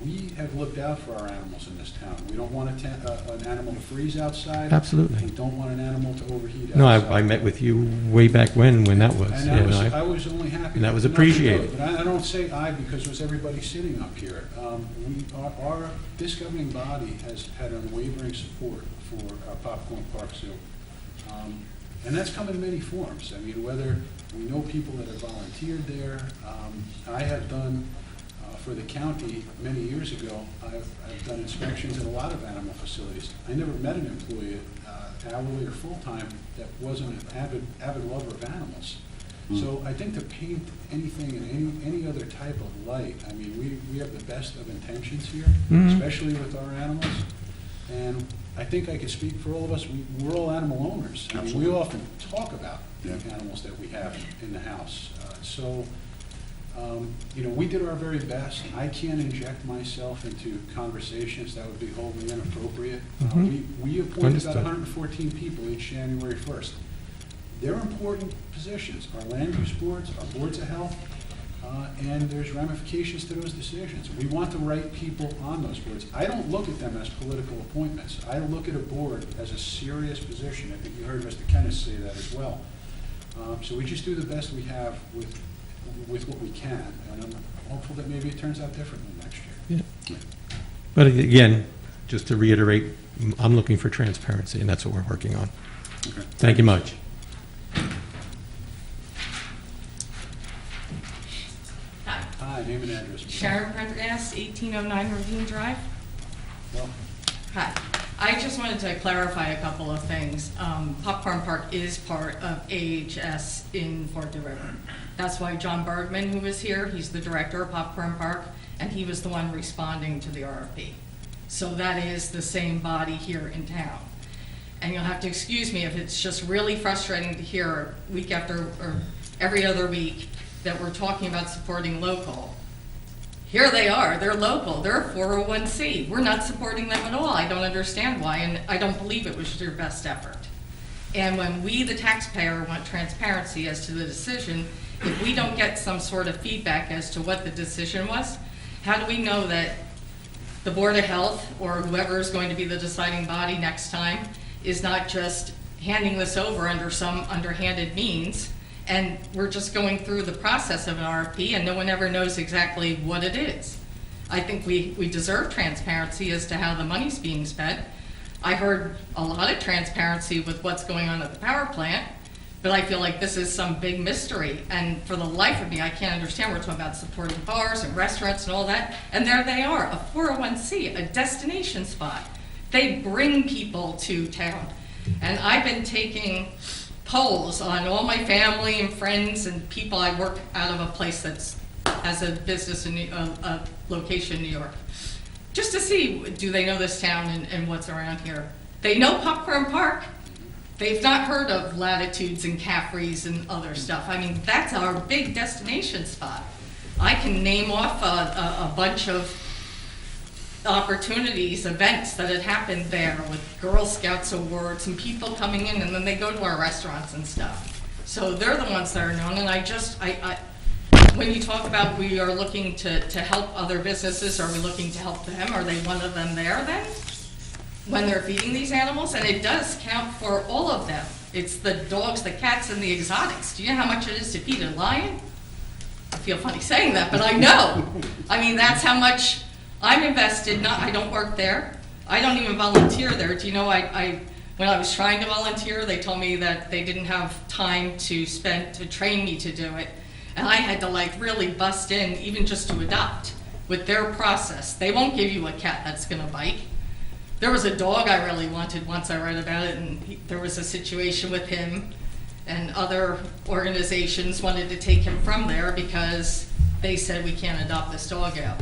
We have looked out for our animals in this town. We don't want an animal to freeze outside. Absolutely. We don't want an animal to overheat No, outside. I met with you way back when that was. And yeah, I was only happy. and that was enough to go. appreciated. But I don't say I because it was everybody sitting up here. This governing body has had unwavering support for Popcorn Park Zoo. And that's come in many forms. I mean, whether we know people that have volunteered there, I have done, for the county many years ago, I've done inspections in a lot of animal facilities. I never met an employee, hourly or full-time, that wasn't an avid lover of animals. So I think to paint anything in any other type of light, I mean, we have the best of intentions here, especially with our animals. And I think I could speak for all of us, we're all animal owners. I mean, we Absolutely. often talk about the Yeah. animals that we have in the house. We did our very best. I can't inject myself into conversations, that would be wholly inappropriate. We appoint Understood. about 114 people each January 1st. They're important positions, our land use boards, our boards of health, and there's ramifications to those decisions. We want the right people on those boards. I don't look at them as political appointments. I look at a board as a serious position. I think you heard Mr. Kennis say that as well. So we just do the best we have with what we can, and I'm hopeful that maybe it turns out differently next year. Yeah. But again, just to reiterate, I'm looking for transparency, and that's what we're working on. Okay. Thank you much. Hi, name and address. please. Sharon Prendergast, 1809 Ravine Drive. Well, Hi. I just wanted to clarify a couple of things. Popcorn Park is part of AHS in Fort de River. That's why John Bergman, who was here, he's the director of Popcorn Park, and he was the one responding to the RFP. So that is the same body here in town. And you'll have to excuse me if it's just really frustrating to hear week after, or every other week, that we're talking about supporting local. Here they are, they're local, they're a 401c. We're not supporting them at all. I don't understand why, and I don't believe it was your best effort. And when we, the taxpayer, want transparency as to the decision, if we don't get some sort of feedback as to what the decision was, how do we know that the Board of Health or whoever is going to be the deciding body next time is not just handing this over under some underhanded means, and we're just going through the process of an RFP and no one ever knows exactly what it is? I think we deserve transparency as to how the money's being spent. I heard a lot of transparency with what's going on at the power plant, but I feel like this is some big mystery, and for the life of me, I can't understand. We're talking about supporting bars and restaurants and all that, and there they are, a 401c, a destination spot. They bring people to town, and I've been taking polls on all my family and friends and people. I work out of a place that's has a business in a location in New York, just to see, do they know this town and what's around here? They know Popcorn Park. They've not heard of Latitudes and Caffrey's and other stuff. I mean, that's our big destination spot. I can name off a bunch of opportunities, events that had happened there with Girl Scouts awards and people coming in, and then they go to our restaurants and stuff. So they're the ones that are known, and I when you talk about we are looking to help other businesses, are we looking to help them? Are they one of them there then? When they're feeding these animals? And it does count for all of them. It's the dogs, the cats, and the exotics. Do you know how much it is to feed a lion? I feel funny saying that, but I know. I mean, that's how much I'm invested. I don't work there. I don't even volunteer there. Do you know, when I was trying to volunteer, they told me that they didn't have time to spend to train me to do it. And I had to really bust in, even just to adopt, with their process. They won't give you a cat that's gonna bite. There was a dog I really wanted once. I read about it, and there was a situation with him, and other organizations wanted to take him from there because they said we can't adopt this dog out.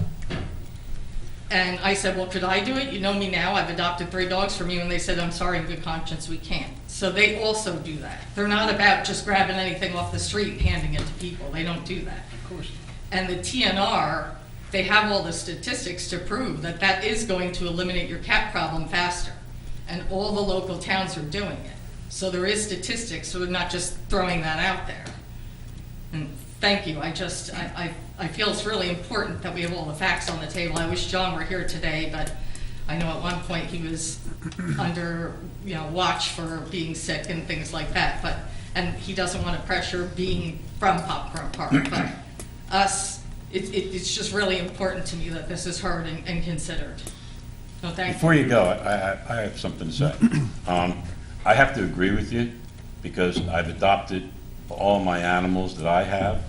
And I said, well, could I do it? You know me now, I've adopted 3 dogs from you, and they said, I'm sorry, in good conscience, we can't. So they also do that. They're not about just grabbing anything off the street and handing it to people. They don't do that. Of course. And the TNR, they have all the statistics to prove that that is going to eliminate your cat problem faster. And all the local towns are doing it. So there is statistics, so we're not just throwing that out there. And thank you. I feel it's really important that we have all the facts on the table. I wish John were here today, but I know at one point he was under, watch for being sick and things like that. And he doesn't want to pressure being from Popcorn Park. But us, it's just really important to me that this is heard and considered. So thank you. Before you go, I have something to say. I have to agree with you because I've adopted all my animals that I have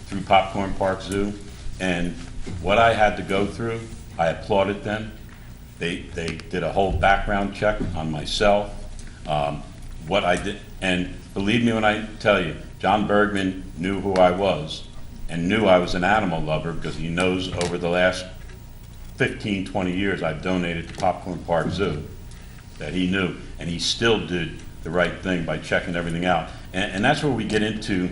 through Popcorn Park Zoo, and what I had to go through, I applauded them. They did a whole background check on myself, what I did, and believe me when I tell you, John Bergman knew who I was and knew I was an animal lover because he knows over the last 15, 20 years I've donated to Popcorn Park Zoo, that he knew, and he still did the right thing by checking everything out. And that's where we get into,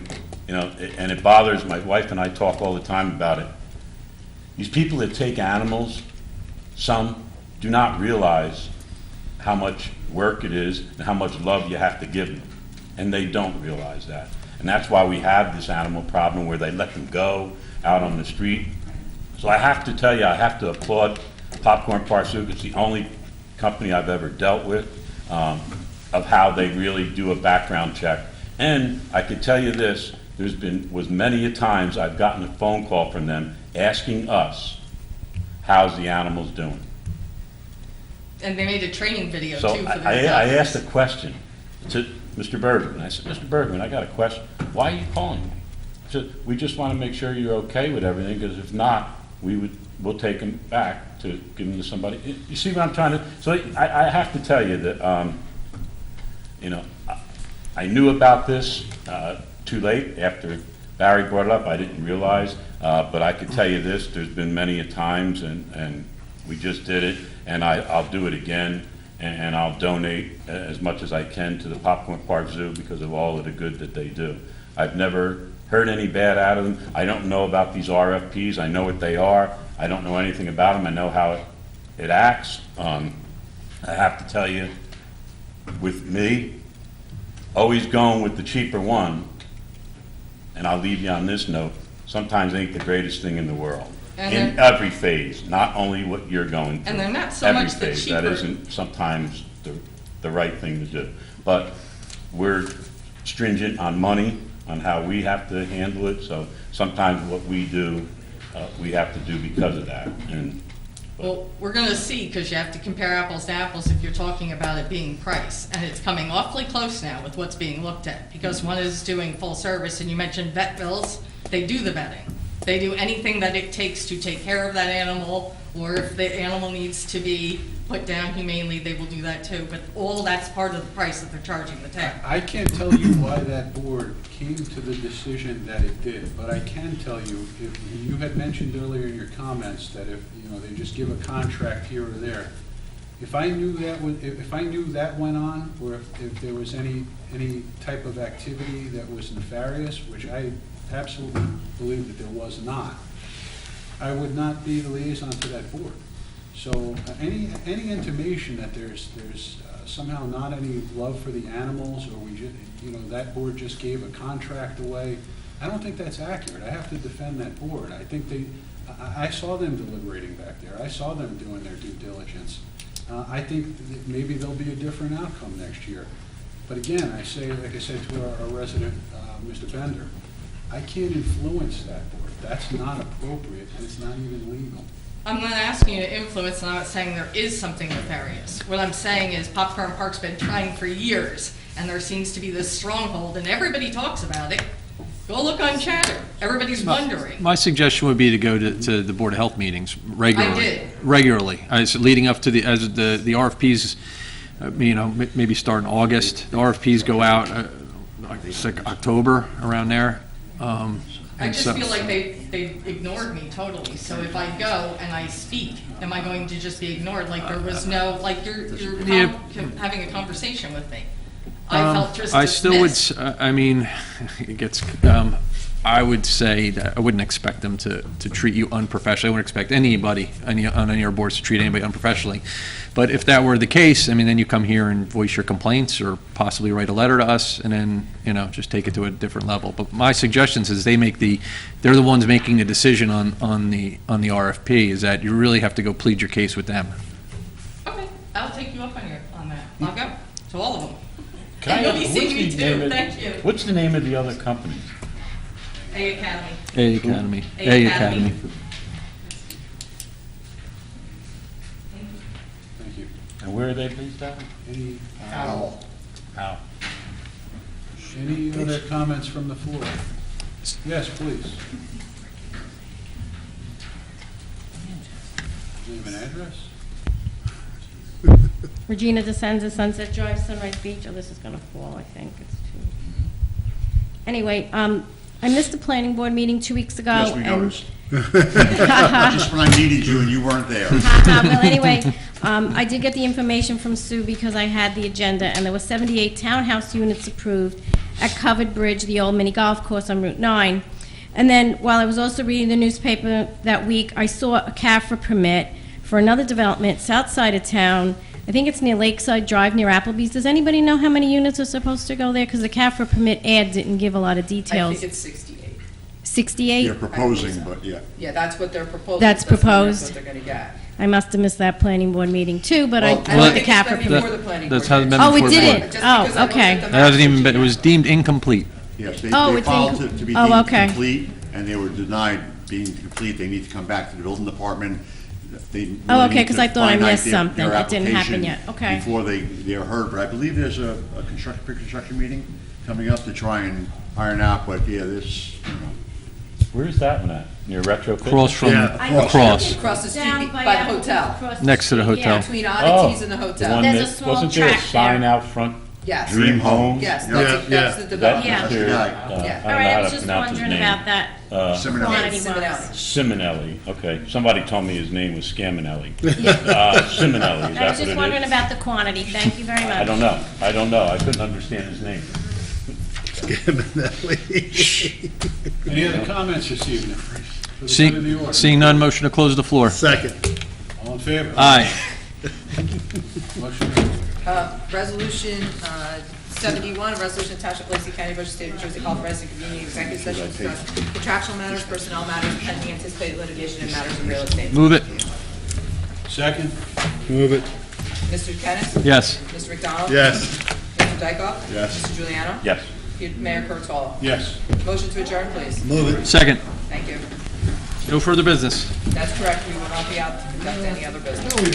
and it bothers, my wife and I talk all the time about it. These people that take animals, some do not realize how much work it is and how much love you have to give them. And they don't realize that. And that's why we have this animal problem where they let them go out on the street. So I have to tell you, I have to applaud Popcorn Park Zoo. It's the only company I've ever dealt with of how they really do a background check. And I can tell you this, was many a times I've gotten a phone call from them asking us, how's the animals doing? And they made a training video So too for I their asked a question to Mr. Bergman. I said, Mr. Bergman, I got a question. Why are you calling me? He said, we just want to make sure you're okay with everything, because if not, we'll take them back to give them to somebody. You see what I'm trying to, so I have to tell you that, I knew about this too late. After Barry brought it up, I didn't realize, but I could tell you this, there's been many a times, and we just did it, and I'll do it again, and I'll donate as much as I can to the Popcorn Park Zoo because of all of the good that they do. I've never heard any bad out of them. I don't know about these RFPs. I know what they are. I don't know anything about them. I know how it acts. I have to tell you, with me, always going with the cheaper one, and I'll leave you on this note, sometimes ain't the greatest thing in the world. And In they're- every phase, not only what you're going through. And they're not so Every much the phase. That cheaper- isn't sometimes the right thing to do. But we're stringent on money, on how we have to handle it, so sometimes what we do, we have to do because of that. And Well, we're going to see, because you have to compare apples to apples if you're talking about it being price. And it's coming awfully close now with what's being looked at, because one is doing full service, and you mentioned vet bills, they do the vetting. They do anything that it takes to take care of that animal, or if the animal needs to be put down humanely, they will do that too. But all that's part of the price that they're charging the town. I can't tell you why that board came to the decision that it did, but I can tell you, if you had mentioned earlier in your comments that if, they just give a contract here or there, if I knew that went on, or if there was any type of activity that was nefarious, which I absolutely believe that there was not, I would not be the liaison to that board. So any intimation that there's somehow not any love for the animals, or we just, that board just gave a contract away, I don't think that's accurate. I have to defend that board. I think I saw them deliberating back there. I saw them doing their due diligence. I think that maybe there'll be a different outcome next year. But again, I say, like I said to our resident, Mr. Bender, I can't influence that board. That's not appropriate, and it's not even legal. I'm not asking you to influence, and I'm not saying there is something nefarious. What I'm saying is Popcorn Park's been trying for years, and there seems to be this stronghold, and everybody talks about it. Go look on Chatter. Everybody's wondering. My suggestion would be to go to the Board of Health meetings regularly. I did. Regularly. Leading up to the RFPs, maybe start in August. The RFPs go out, it's like October, around there. I just feel like they ignored me totally. So if I go and I speak, am I going to just be ignored? Like there was no, like you're having a conversation with me. I felt just I still would, dismissed. it gets, I would say that I wouldn't expect them to treat you unprofessionally. I wouldn't expect anybody on any of your boards to treat anybody unprofessionally. But if that were the case, then you come here and voice your complaints, or possibly write a letter to us, and then, just take it to a different level. But my suggestions is they're the ones making the decision on the RFP, is that you really have to go plead your case with them. Okay, I'll take you up on that. I'll go to all of them. Can And I you'll be ask, seeing me too. Thank you. what's the name of the other companies? A Academy. A Academy. A Academy. Thank you. And where are they based out? Any How? Any other comments from the floor? Yes, please. Name and address? Regina DeSenza, Sunset Drive, Sunrise Beach. Oh, this is going to fall, I think. It's too... Anyway, I missed the planning board meeting 2 weeks ago. Yes, we and- noticed. Just when I needed you and you weren't there. Well, anyway, I did get the information from Sue because I had the agenda, and there were 78 townhouse units approved at Covered Bridge, the old mini golf course on Route 9. And then, while I was also reading the newspaper that week, I saw a CAFRA permit for another development south side of town. I think it's near Lakeside Drive, near Applebee's. Does anybody know how many units are supposed to go there? Because the CAFRA permit ad didn't give a lot of I details. think it's 68. 68? They're proposing, but yeah. Yeah, that's what they're proposing. That's Doesn't mean proposed. That's what they're gonna get. I must have missed that planning board meeting too, but I I want don't the think it's CAFRA been permit. before the planning That board. hasn't been Oh, before it the board. didn't? Just Oh, because I looked okay. at the That hasn't map, even been, it was deemed incomplete. Yes, they Oh, it's filed in- to be oh, deemed okay. complete, and they were denied being complete. They need to come back to the building department. They really Oh, okay, need 'cause to I thought I finalize missed their something. It didn't happen application yet. Okay. Before they're heard, but I believe there's a pre-construction meeting coming up to try and iron out, but yeah, Where's that one at? Near Retro Fitness? Across from, Yeah, across, Across the street, Down by the Applebee's, hotel, across Next to the street, hotel. yeah. between Oh, Oddities and the the hotel. one There's a that- small Wasn't there a track sign there. out front? Yes. Dream Home? Yes, Yeah, that's the yeah. That development. Yeah. was their, Yeah. I Yeah. don't All know right, how I to was just pronounce his wondering name. about that Seminary. quantity Simonelli. was. Simonelli, okay. Somebody told me his name was Scaminelli. Simonelli, is I that was what just it wondering is? about the quantity. Thank you very much. I don't know. I couldn't understand his name. Any other comments this evening? For the good of the order. seeing none, motion to close the floor. Second. All in favor? Aye. Motion carries. Resolution 71, a resolution of Township of Lacey County, Ocean State, New Jersey, call for resident convening executive session to discuss contractual matters, personnel matters, pending anticipated litigation, and matters of real estate. Move it. Second? Move it. Mr. Kennis? Yes. Mr. McDonald? Yes. Mr. Dykoff? Yes. Mr. Juliano? Yes. Mayor Kurtolo? Yes. Motion to adjourn, please. Move it. Second. Thank you. No further business. That's correct. We will not be out to conduct any other business.